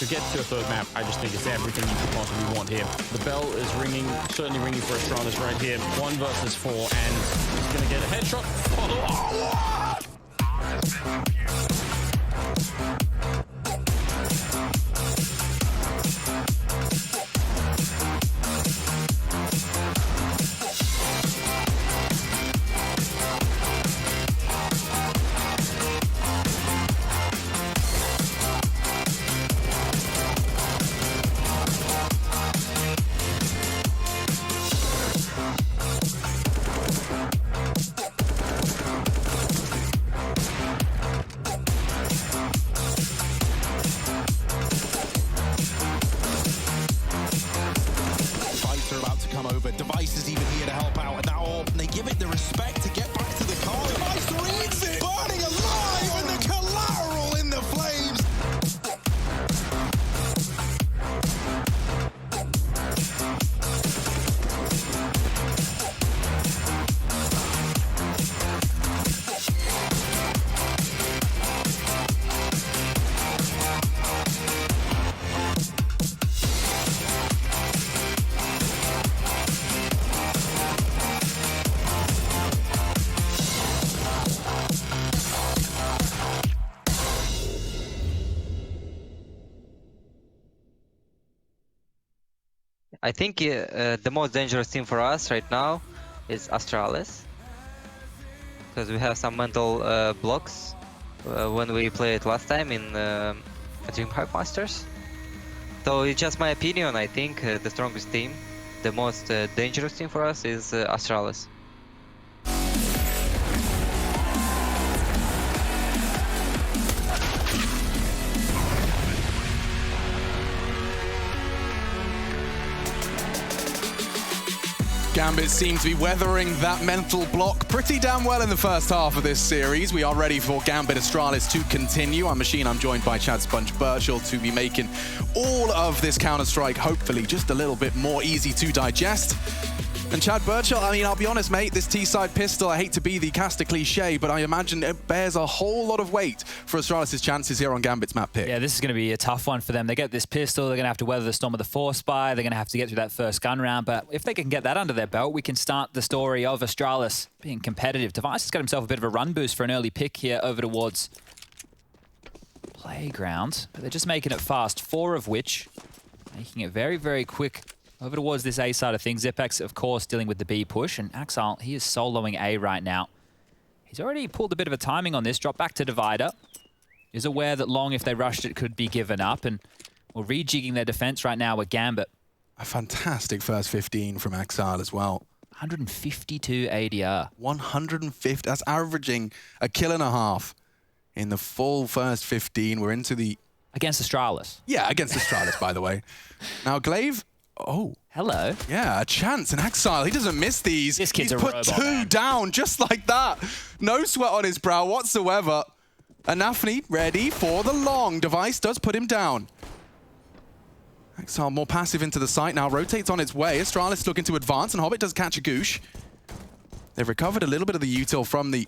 Speaker 3: To get to a third map, I just think it's everything you could possibly want here. The bell is ringing, certainly ringing for Astralis right here. 1 versus 4, and he's going to get a headshot. Oh, what?
Speaker 4: Device is even here to help out. And now they give it the respect to get back to the car. Device reads it, burning alive, and the collateral in the flames.
Speaker 5: I think the most dangerous team for us right now is Astralis, because we have some mental blocks when we played last time in DreamHack Masters. So it's just my opinion. I think the strongest team, the most dangerous team for us is Astralis.
Speaker 1: Gambit seem to be weathering that mental block pretty damn well in the first half of this series. We are ready for Gambit Astralis to continue. I'm Machine, I'm joined by Chad Sponge Birchall to be making all of this Counter-Strike, hopefully just a little bit more easy to digest. And Chad Birchall, I mean, I'll be honest, mate, this T-side pistol, I hate to be the caster cliche, but I imagine it bears a whole lot of weight for Astralis' chances here on Gambit's map pick.
Speaker 2: Yeah, this is going to be a tough one for them. They get this pistol, they're going to have to weather the storm of the Force Spy, they're going to have to get through that first gun round, but if they can get that under their belt, we can start the story of Astralis being competitive. Device has got himself a bit of a run boost for an early pick here over towards Playground, but they're just making it fast, 4 of which making it very, very quick over towards this A side of things. Zipex, of course, dealing with the B push, and Axile, he is soloing A right now. He's already pulled a bit of a timing on this, dropped back to Divider. Is aware that Long, if they rushed it, could be given up, and we're rejigging their defense right now with Gambit.
Speaker 1: A fantastic first 15 from Axile as well.
Speaker 2: 152 ADR.
Speaker 1: 150, that's averaging a kill and a half in the full first 15. We're into the...
Speaker 2: Against Astralis.
Speaker 1: Yeah, against Astralis, by the way. Now, Glaive... Oh.
Speaker 2: Hello.
Speaker 1: Yeah, a chance. And Axile, he doesn't miss these.
Speaker 2: This kid's
Speaker 1: He's
Speaker 2: a
Speaker 1: put
Speaker 2: robot,
Speaker 1: 2
Speaker 2: man.
Speaker 1: down just like that. No sweat on his brow whatsoever. Anafni ready for the long. Device does put him down. Axile more passive into the site now. Rotates on its way. Astralis looking to advance, and Hobbit does catch a goosh. They've recovered a little bit of the util from the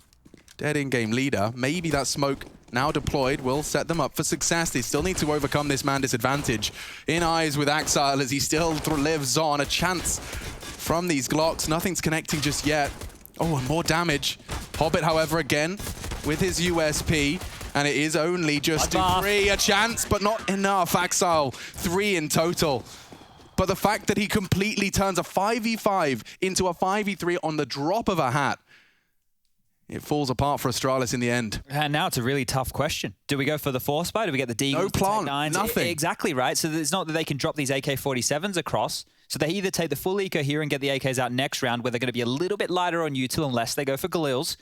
Speaker 1: dead in-game leader. Maybe that smoke now deployed will set them up for success. They still need to overcome this man disadvantage. In eyes with Axile as he still lives on. A chance from these Glocks. Nothing's connecting just yet. Oh, and more damage. Hobbit, however, again with his USP. And it is only just 3. A chance, but not enough. Axile, 3 in total. But the fact that he completely turns a 5v5 into a 5v3 on the drop of a hat, it falls apart for Astralis in the end.
Speaker 2: And now it's a really tough question. Do we go for the Force Spy? Do we get the D?
Speaker 1: No plan, nothing.
Speaker 2: Exactly, right? So it's not that they can drop these AK-47s across. So they either take the full eco here and get the AKs out next round, where they're going to be a little bit lighter on util unless they go for Galils.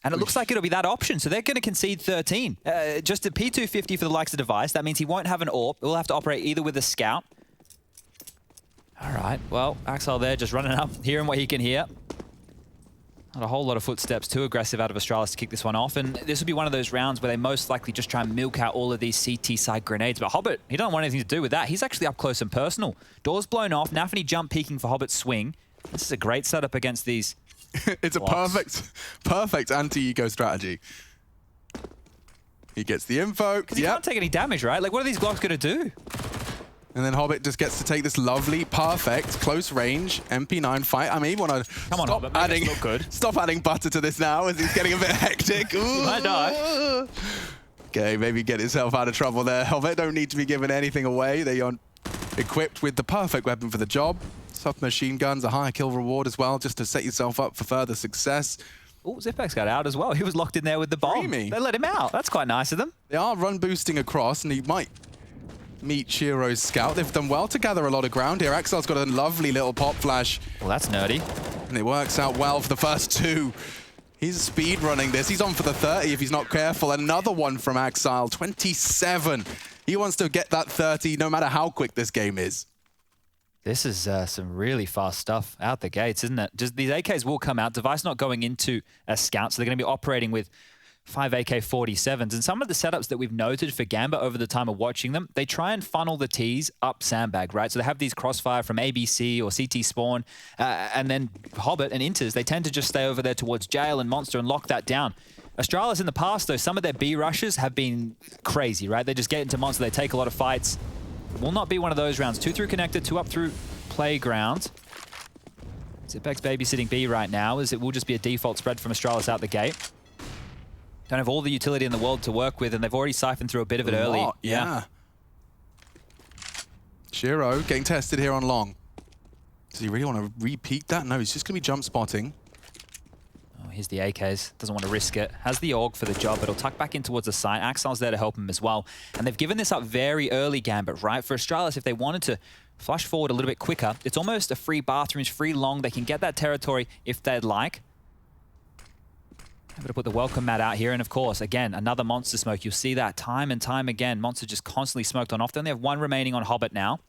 Speaker 2: And it looks like it'll be that option. So they're going to concede 13. Just a P250 for the likes of Device. That means he won't have an AWP. He'll have to operate either with a Scout. All right, well, Axile there just running up, hearing what he can hear. Not a whole lot of footsteps, too aggressive out of Astralis to kick this one off. And this will be one of those rounds where they most likely just try and milk out all of these CT side grenades. But Hobbit, he don't want anything to do with that. He's actually up close and personal. Doors blown off. Nafany jump peeking for Hobbit's swing. This is a great setup against these.
Speaker 1: It's
Speaker 2: blocks.
Speaker 1: a perfect anti-ego strategy. He gets the info.
Speaker 2: He can't take any damage, right? Like, what are these Glocks going to do?
Speaker 1: And then Hobbit just gets to take this lovely, perfect, close range MP9 fight. I may want to stop adding butter to this now as he's getting a bit hectic. Ooh.
Speaker 2: Might die.
Speaker 1: Okay, maybe get himself out of trouble there. Hobbit don't need to be giving anything away. They are equipped with the perfect weapon for the job. Submachine guns, a higher kill reward as well, just to set yourself up for further success.
Speaker 2: Oh, Zipex got out as well. He was locked in there with the bomb.
Speaker 1: Dreamy.
Speaker 2: They let him out. That's quite nice of them.
Speaker 1: They are run boosting across, and he might meet Shiro's scout. They've done well to gather a lot of ground here. Axile's got a lovely little pop flash.
Speaker 2: Well, that's nerdy.
Speaker 1: And it works out well for the first 2. He's speed running this. He's on for the 30 if he's not careful. Another one from Axile, 27. He wants to get that 30 no matter how quick this game is.
Speaker 2: This is some really fast stuff out the gates, isn't it? Just these AKs will come out. Device not going into a scout, so they're going to be operating with 5 AK-47s. And some of the setups that we've noted for Gambit over the time of watching them, they try and funnel the Ts up sandbag, right? So they have these crossfire from ABC or CT spawn, and then Hobbit and Inters, they tend to just stay over there towards Jail and Monster and lock that down. Astralis in the past, though, some of their B rushes have been crazy, right? They just get into Monster, they take a lot of fights. Will not be one of those rounds. 2 through connected, 2 up through playground. Zipek's babysitting B right now, as it will just be a default spread from Astralis out the gate. Don't have all the utility in the world to work with, and they've already siphoned through a bit of it early.
Speaker 1: Yeah. Shiro getting tested here on long. Does he really want to repeat that? No, he's just going to be jump spotting.
Speaker 2: Oh, here's the AKs. Doesn't want to risk it. Has the AUG for the job, but he'll tuck back in towards the side. Axel's there to help him as well. And they've given this up very early, Gambit, right? For Astralis, if they wanted to flush forward a little bit quicker, it's almost a free bathrooms, free long. They can get that territory if they'd like. Able to put the welcome mat out here. And of course, again, another Monster smoke. You'll see that time and time again. Monster just constantly smoked on off. They only have 1 remaining on Hobbit now.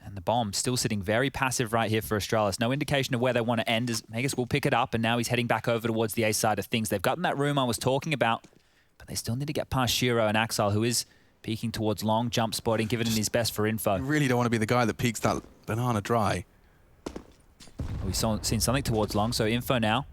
Speaker 2: And the bomb still sitting very passive right here for Astralis. No indication of where they want to end, as Magus will pick it up, and now he's heading back over towards the A side of things. They've gotten that room I was talking about, but they still need to get past Shiro and Axel, who is peeking towards long, jump spotting, giving it his best for info.
Speaker 1: You really don't want to be the guy that peeks that banana dry.
Speaker 2: We've seen something towards long, so info now.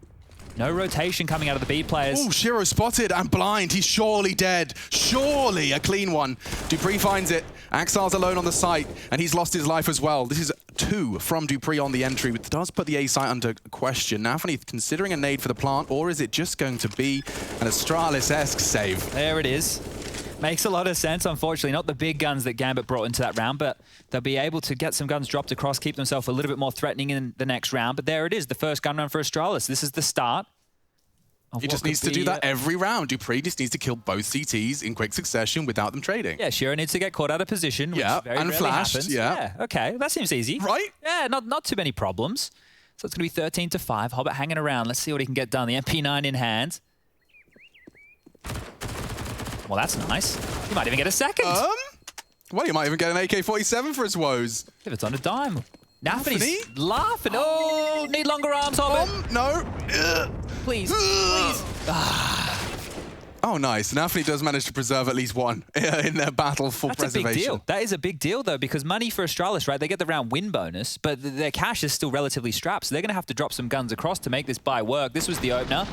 Speaker 2: No rotation coming out of the B players.
Speaker 1: Oh, Shiro spotted and blind. He's surely dead. Surely a clean one. Dupree finds it. Axel's alone on the site, and he's lost his life as well. This is 2 from Dupree on the entry, which does put the A site under question. Anthony considering a nade for the plant, or is it just going to be an Astralis-esque save?
Speaker 2: There it is. Makes a lot of sense. Unfortunately, not the big guns that Gambit brought into that round, but they'll be able to get some guns dropped across, keep themselves a little bit more threatening in the next round. But there it is, the first gun run for Astralis. This is the start.
Speaker 1: He just needs to do that every round. Dupree just needs to kill both CTs in quick succession without them trading.
Speaker 2: Yeah, Shiro needs to get caught out of position, which very
Speaker 1: and
Speaker 2: rarely
Speaker 1: flashed.
Speaker 2: happens.
Speaker 1: Yeah,
Speaker 2: okay, that seems easy.
Speaker 1: Right?
Speaker 2: Yeah, not too many problems. So it's going to be 13-5. Hobbit hanging around. Let's see what he can get done. The MP9 in hand. Well, that's nice. He might even get a second.
Speaker 1: Well, he might even get an AK-47 for his woes.
Speaker 2: If it's on a dime. Naffany's laughing. Oh, need longer arms, Hobbit.
Speaker 1: No.
Speaker 2: Please, please.
Speaker 1: Oh, nice. Naffany does manage to preserve at least one in their battle for preservation.
Speaker 2: That's a big deal. That is a big deal, though, because money for Astralis, right? They get the round win bonus, but their cash is still relatively strapped, so they're going to have to drop some guns across to make this buy work. This was the opener.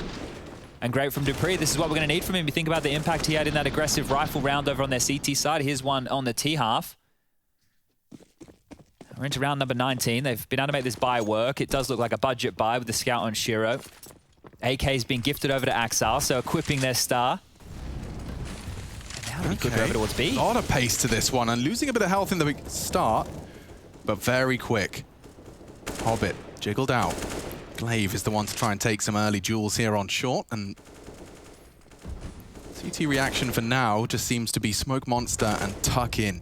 Speaker 2: And great from Dupree. This is what we're going to need from him. You think about the impact he had in that aggressive rifle round over on their CT side. Here's one on the T half. We're into round number 19. They've been able to make this buy work. It does look like a budget buy with the scout on Shiro. AK's been gifted over to Axel, so equipping their star. And now we could go over towards B.
Speaker 1: A lot of pace to this one, and losing a bit of health in the start, but very quick. Hobbit jiggled out. Glaive is the one to try and take some early duels here on short, and CT reaction for now just seems to be smoke monster and tuck in.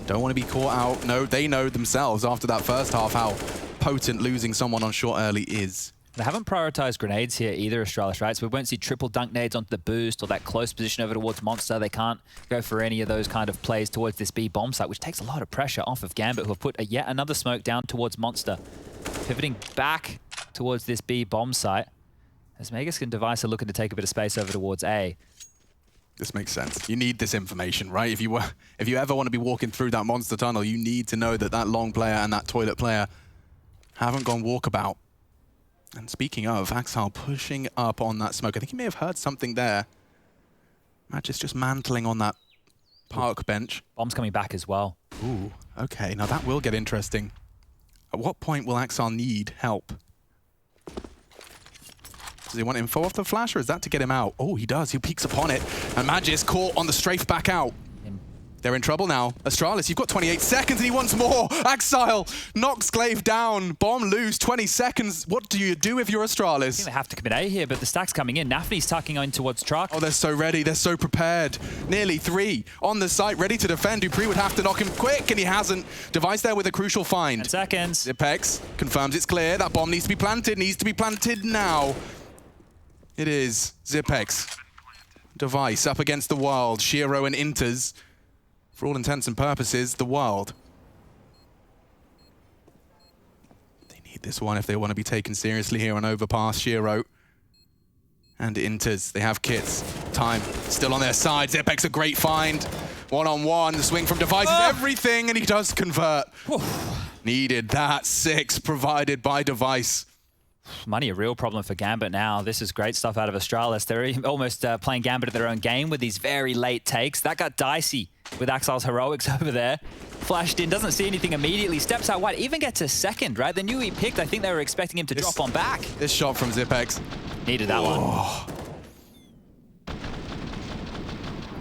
Speaker 1: Don't want to be caught out. No, they know themselves after that first half how potent losing someone on short early is.
Speaker 2: They haven't prioritized grenades here either, Astralis, right? So we won't see triple dunk nades onto the boost or that close position over towards Monster. They can't go for any of those kind of plays towards this B bomb site, which takes a lot of pressure off of Gambit, who have put yet another smoke down towards Monster. Pivoting back towards this B bomb site, as Magus and Device are looking to take a bit of space over towards A.
Speaker 1: This makes sense. You need this information, right? If you ever want to be walking through that Monster tunnel, you need to know that that long player and that toilet player haven't gone walkabout. And speaking of, Axel pushing up on that smoke. I think he may have heard something there. Magis just mantling on that park bench.
Speaker 2: Bomb's coming back as well.
Speaker 1: Ooh, okay. Now that will get interesting. At what point will Axel need help? Does he want info off the flash, or is that to get him out? Oh, he does. He peeks upon it. And Magis caught on the strafe back out. They're in trouble now. Astralis, you've got 28 seconds and he wants more. Axel knocks Glaive down. Bomb loose, 20 seconds. What do you do if you're Astralis?
Speaker 2: I think they have to commit A here, but the stack's coming in. Naffany's tucking on towards truck.
Speaker 1: Oh, they're so ready. They're so prepared. Nearly 3 on the site, ready to defend. Dupree would have to knock him quick, and he hasn't. Device there with a crucial find.
Speaker 2: 10 seconds.
Speaker 1: Zipex confirms it's clear. That bomb needs to be planted now. It is Zipex. Device up against the world. Shiro and Inters. For all intents and purposes, the world. this one if they want to be taken seriously here on Overpass. Shiro and Inters, they have kits. Time still on their side. Zepex a great find. One-on-one, the swing from Device is everything, and he does convert. Needed that 6 provided by Device.
Speaker 2: Money a real problem for Gambit now. This is great stuff out of Astralis. They're almost playing Gambit at their own game with these very late takes. That got dicey with Axal's heroics over there. Flashed in, doesn't see anything immediately, steps out wide, even gets a second, right? They knew he picked. I think they were expecting him to drop on back.
Speaker 1: This shot from Zipex.
Speaker 2: Needed that one.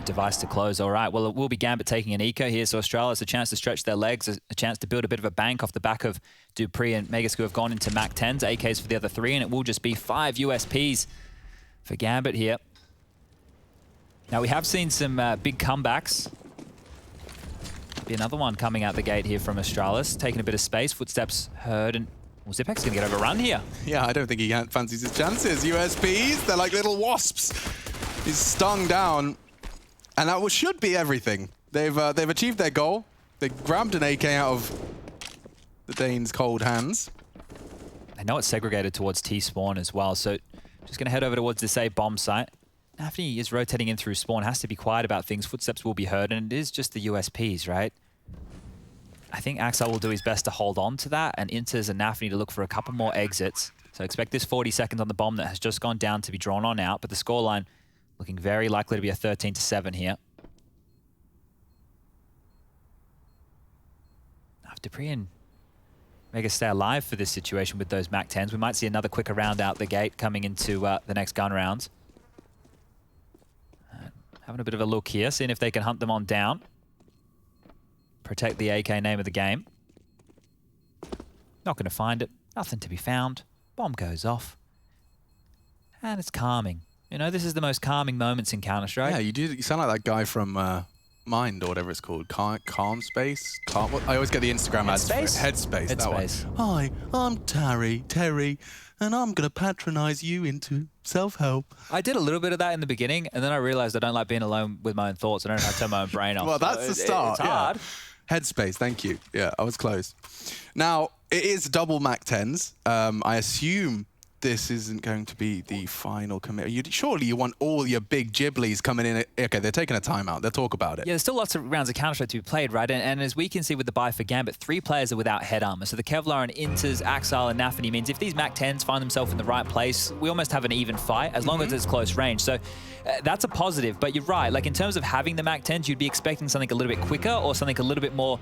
Speaker 2: Device to close. All right, well, it will be Gambit taking an eco here, so Astralis a chance to stretch their legs, a chance to build a bit of a bank off the back of Dupree and Megasku have gone into Mac 10s, AKs for the other 3, and it will just be 5 USPs for Gambit here. Now, we have seen some big comebacks. Be another one coming out the gate here from Astralis, taking a bit of space, footsteps heard, and well, Zipex is going to get overrun here.
Speaker 1: Yeah, I don't think he fancies his chances. USPs, they're like little wasps. He's stung down. And that should be everything. They've achieved their goal. They grabbed an AK out of the Danes' cold hands.
Speaker 2: I know it's segregated towards T-spawn as well, so just going to head over towards this A bomb site. Nafny is rotating in through spawn, has to be quiet about things. Footsteps will be heard, and it is just the USPs, right? I think Axel will do his best to hold on to that, and Inters and Nafny to look for a couple more exits. So expect this 40 seconds on the bomb that has just gone down to be drawn on out, but the scoreline looking very likely to be a 13-7 here. Now, if Dupree and Mega stay alive for this situation with those Mac 10s, we might see another quicker round out the gate coming into the next gun rounds. Having a bit of a look here, seeing if they can hunt them on down. Protect the AK name of the game. Not going to find it. Nothing to be found. Bomb goes off. And it's calming. You know, this is the most calming moments in Counter-Strike.
Speaker 1: Yeah, you sound like that guy from Mind or whatever it's called. Calm Space? I always get the Instagram ads for it. Headspace, that one. Hi, I'm Terry, and I'm going to patronize you into self-help.
Speaker 2: I did a little bit of that in the beginning, and then I realized I don't like being alone with my own thoughts. I don't know how to turn my own brain off.
Speaker 1: Well, that's the start.
Speaker 2: It's hard.
Speaker 1: Yeah. Headspace, thank you. Yeah, I was close. Now, it is double Mac 10s. I assume this isn't going to be the final commit. Surely you want all your big Ghiblies coming in. Okay, they're taking a timeout. They'll talk about it.
Speaker 2: Yeah, there's still lots of rounds of Counter-Strike to be played, right? And as we can see with the buy for Gambit, 3 players are without head armor. So the Kevlar and Inters, Axal and Nafny means if these Mac 10s find themselves in the right place, we almost have an even fight as long as it's close range. So that's a positive, but you're right. Like in terms of having the Mac 10s, you'd be expecting something a little bit quicker or something a little bit more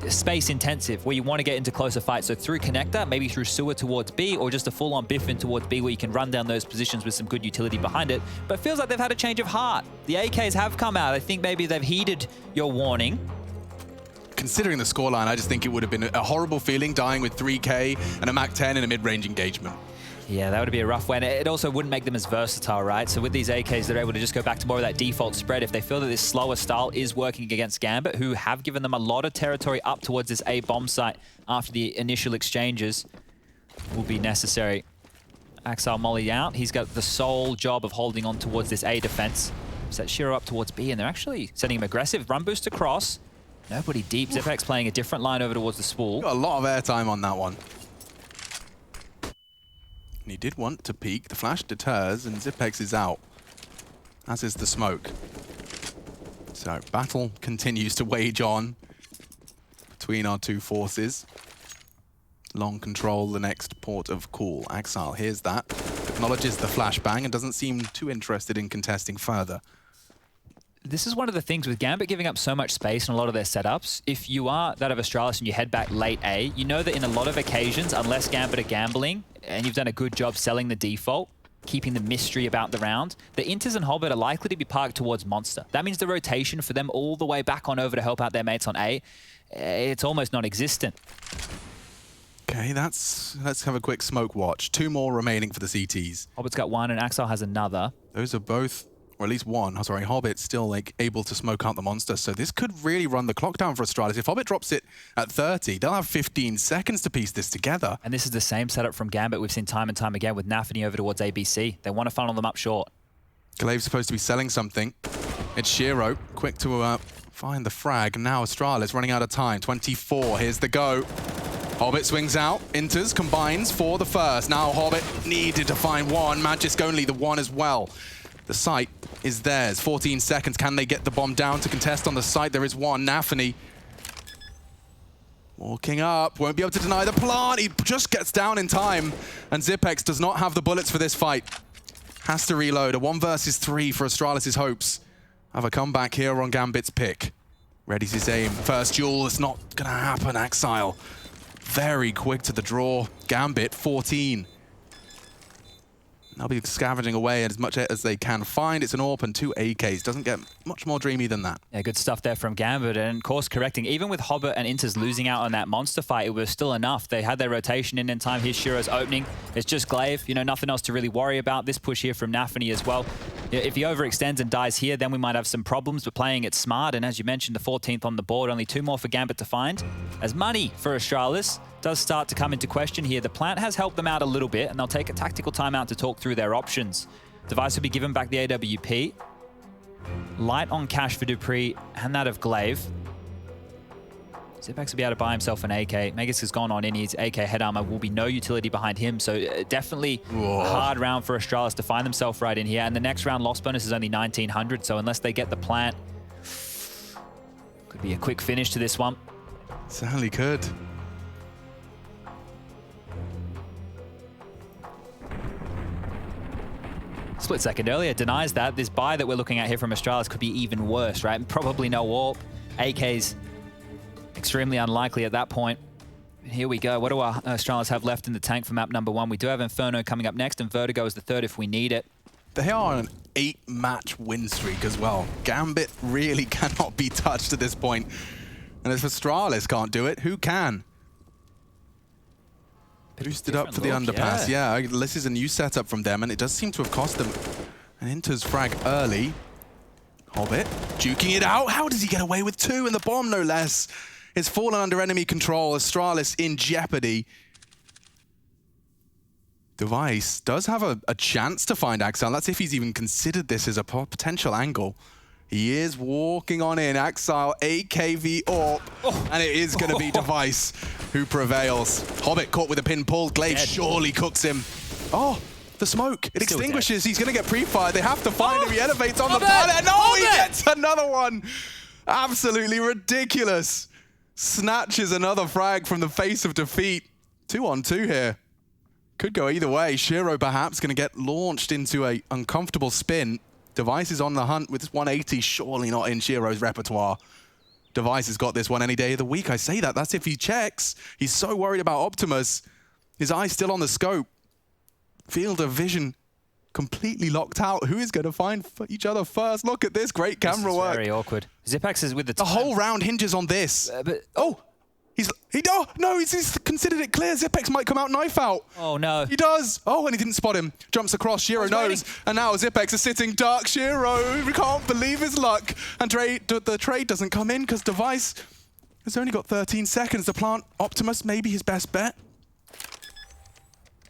Speaker 2: space intensive where you want to get into closer fights. So through connector, maybe through sewer towards B, or just a full-on biff in towards B where you can run down those positions with some good utility behind it. But it feels like they've had a change of heart. The AKs have come out. I think maybe they've heeded your warning.
Speaker 1: Considering the scoreline, I just think it would have been a horrible feeling dying with 3K and a Mac 10 in a mid-range engagement.
Speaker 2: Yeah, that would be a rough one. It also wouldn't make them as versatile, right? So with these AKs, they're able to just go back to more of that default spread. If they feel that this slower style is working against Gambit, who have given them a lot of territory up towards this A bomb site after the initial exchanges, will be necessary. Axel Molly out. He's got the sole job of holding on towards this A defense. Set Shiro up towards B, and they're actually sending him aggressive. Run boost across. Nobody deep. Zepex playing a different line over towards the spool.
Speaker 1: Got a lot of airtime on that one. And he did want to peek. The flash deters, and Zipex is out, as is the smoke. So battle continues to wage on between our two forces. Long control, the next port of call. Axal hears that, acknowledges the flashbang, and doesn't seem too interested in contesting further.
Speaker 2: This is one of the things with Gambit giving up so much space in a lot of their setups. If you are that of Astralis and you head back late A, you know that in a lot of occasions, unless Gambit are gambling, and you've done a good job selling the default, keeping the mystery about the round, the Inters and Hobbit are likely to be parked towards Monster. That means the rotation for them all the way back on over to help out their mates on A, it's almost non-existent.
Speaker 1: Okay, let's have a quick smoke watch. 2 more remaining for the CTs.
Speaker 2: Hobbit's got 1 and Axel has another.
Speaker 1: Those are both, or at least 1. Oh, sorry, Hobbit's still like able to smoke out the monster, so this could really run the clock down for Astralis. If Hobbit drops it at 30, they'll have 15 seconds to piece this together.
Speaker 2: And this is the same setup from Gambit we've seen time and time again with Nafny over towards ABC. They want to funnel them up short.
Speaker 1: Galave's supposed to be selling something. It's Shiro, quick to find the frag. Now Astralis running out of time. 24, here's the go. Hobbit swings out, enters, combines for the first. Now Hobbit needed to find one, Magisk only the one as well. The site is theirs, 14 seconds. Can they get the bomb down to contest on the site? There is one, Nafany. Walking up, won't be able to deny the plant. He just gets down in time. And Zipex does not have the bullets for this fight. Has to reload. A 1 versus 3 for Astralis' hopes. Have a comeback here on Gambit's pick. Ready to aim. First duel, it's not gonna happen, Axile. Very quick to the draw. Gambit, 14. They'll be scavenging away as much as they can find. It's an AWP and 2 AKs. Doesn't get much more dreamy than that.
Speaker 2: Yeah, good stuff there from Gambit, and course correcting. Even with Hobbit and Inters losing out on that monster fight, it was still enough. They had their rotation in time. Here's Shiro's opening. It's just Glaive, you know, nothing else to really worry about. This push here from Nafany as well. If he overextends and dies here, then we might have some problems, but playing it smart. And as you mentioned, the 14th on the board, only 2 more for Gambit to find. As money for Astralis does start to come into question here. The plant has helped them out a little bit, and they'll take a tactical timeout to talk through their options. Device will be given back the AWP. Light on cash for Dupree, and that of Glaive. Zipex will be able to buy himself an AK. Magisk has gone on in his AK head armor. Will be no utility behind him, so definitely a hard round for Astralis to find themselves right in here. And the next round loss bonus is only 1900, so unless they get the plant, could be a quick finish to this one.
Speaker 1: Certainly could.
Speaker 2: Split second earlier denies that. This buy that we're looking at here from Astralis could be even worse, right? Probably no AWP. AK's extremely unlikely at that point. Here we go. What do our Astralis have left in the tank for map number 1? We do have Inferno coming up next, and Vertigo is the 3rd if we need it.
Speaker 1: They are on an 8-match win streak as well. Gambit really cannot be touched at this point. And if Astralis can't do it, who can? Boosted up for the underpass. Yeah, this is a new setup from them, and it does seem to have cost them an Inter's frag early. Hobbit juking it out. How does he get away with 2 and the bomb, no less? It's fallen under enemy control. Astralis in jeopardy. Device does have a chance to find Axel. That's if he's even considered this as a potential angle. He is walking on in. Axile, AKV AWP, and it is going to be Device who prevails. Hobbit caught with a pin pull. Glaive surely cooks him. Oh, the smoke. It extinguishes. He's going to get pre-fired. They have to find him. He elevates on the pallet. No, he gets another one. Absolutely ridiculous. Snatches another frag from the face of defeat. 2-on-2 here. Could go either way. Shiro perhaps going to get launched into a uncomfortable spin. Device is on the hunt with this 180, surely not in Shiro's repertoire. Device has got this one any day of the week. I say that. That's if he checks. He's so worried about Optimus. His eye's still on the scope. Field of vision completely locked out. Who is going to find each other first? Look at this. Great camera work.
Speaker 2: Very awkward. Zipex is with the
Speaker 1: time. The whole round hinges on this. He's considered it clear. Zipex might come out knife out.
Speaker 2: Oh, no.
Speaker 1: He does. Oh, and he didn't spot him. Jumps across. Shiro knows. And now Zipex is sitting dark. Shiro, we can't believe his luck. And the trade doesn't come in because Device has only got 13 seconds. The plant Optimus, maybe his best bet.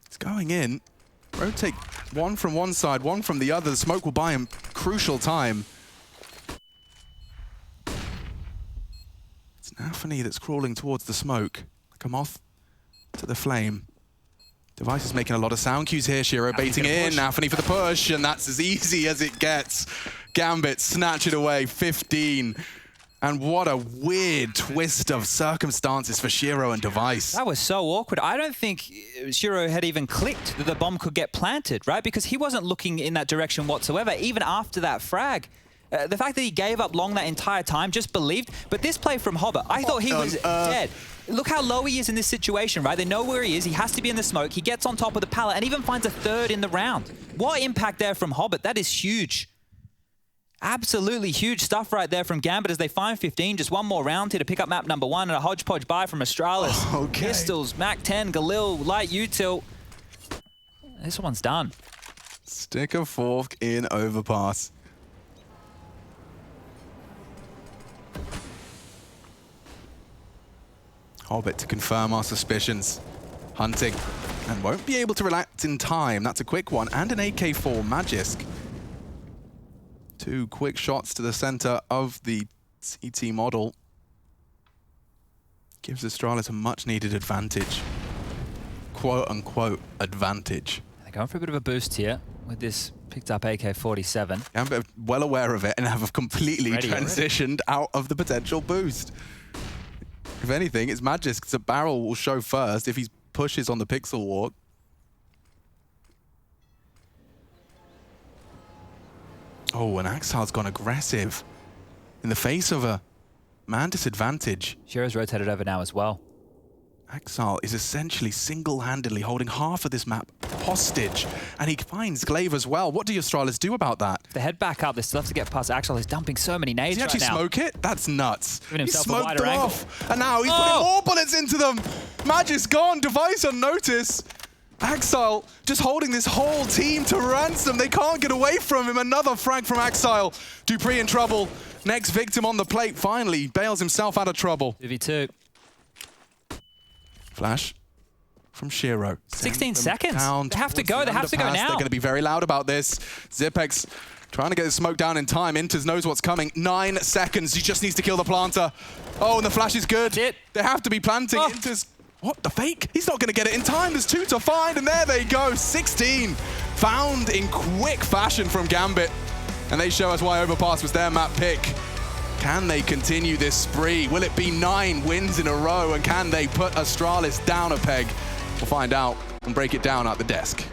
Speaker 1: It's going in. Rotate one from one side, one from the other. The smoke will buy him crucial time. It's Nafany that's crawling towards the smoke. Like a moth to the flame. Device is making a lot of sound cues here. Shiro baiting in. Nafany for the push, and that's as easy as it gets. Gambit snatch it away, 15. And what a weird twist of circumstances for Shiro and Device.
Speaker 2: That was so awkward. I don't think Shiro had even clicked that the bomb could get planted, right? Because he wasn't looking in that direction whatsoever, even after that frag. The fact that he gave up long that entire time, just believed. But this play from Hobbit, I thought he was dead. Look how low he is in this situation, right? They know where he is. He has to be in the smoke. He gets on top of the pallet and even finds a 3rd in the round. What impact there from Hobbit? That is huge. Absolutely huge stuff right there from Gambit as they find 15. Just one more round here to pick up map number 1 and a hodgepodge buy from Astralis.
Speaker 1: Okay.
Speaker 2: Pistols, Mac 10, Galil, light util. This one's done.
Speaker 1: Stick a fork in Overpass. Hobbit to confirm our suspicions. Hunting. And won't be able to relax in time. That's a quick one. And an AK-4 Magisk. 2 quick shots to the center of the CT model. Gives Astralis a much-needed advantage. Quote-unquote advantage.
Speaker 2: They're going for a bit of a boost here with this picked up AK-47.
Speaker 1: Gambit are well aware of it and have completely transitioned out of the potential boost. If anything, it's Magisk's a barrel will show first if he pushes on the pixel walk. Oh, and Axile's gone aggressive in the face of a man disadvantage.
Speaker 2: Shiro's rotated over now as well.
Speaker 1: Axile is essentially single-handedly holding half of this map hostage, and he finds Glaive as well. What do Astralis do about that?
Speaker 2: If they head back up, they still have to get past Axile. He's dumping so many nades
Speaker 1: Does he actually
Speaker 2: right now.
Speaker 1: smoke it? That's nuts.
Speaker 2: Giving
Speaker 1: He
Speaker 2: himself a
Speaker 1: smoked
Speaker 2: wider
Speaker 1: them
Speaker 2: angle.
Speaker 1: off, and now he's putting more bullets into them. Magisk gone, Device on notice. Axile just holding this whole team to ransom. They can't get away from him. Another frag from Axile. Dupree in trouble. Next victim on the plate. Finally bails himself out of trouble.
Speaker 2: 2v2.
Speaker 1: Flash from Shiro.
Speaker 2: 16 seconds. They have to go. They have to go now.
Speaker 1: They're going to be very loud about this. Zipex trying to get the smoke down in time. Inters knows what's coming. 9 seconds. He just needs to kill the planter. Oh, and the flash is good.
Speaker 2: That's it.
Speaker 1: They have to be planting.
Speaker 2: Oh.
Speaker 1: Inters. What? The fake? He's not going to get it in time. There's 2 to find, and there they go. 16. Found in quick fashion from Gambit. And they show us why Overpass was their map pick. Can they continue this spree? Will it be 9 wins in a row? And can they put Astralis down a peg? We'll find out and break it down at the desk.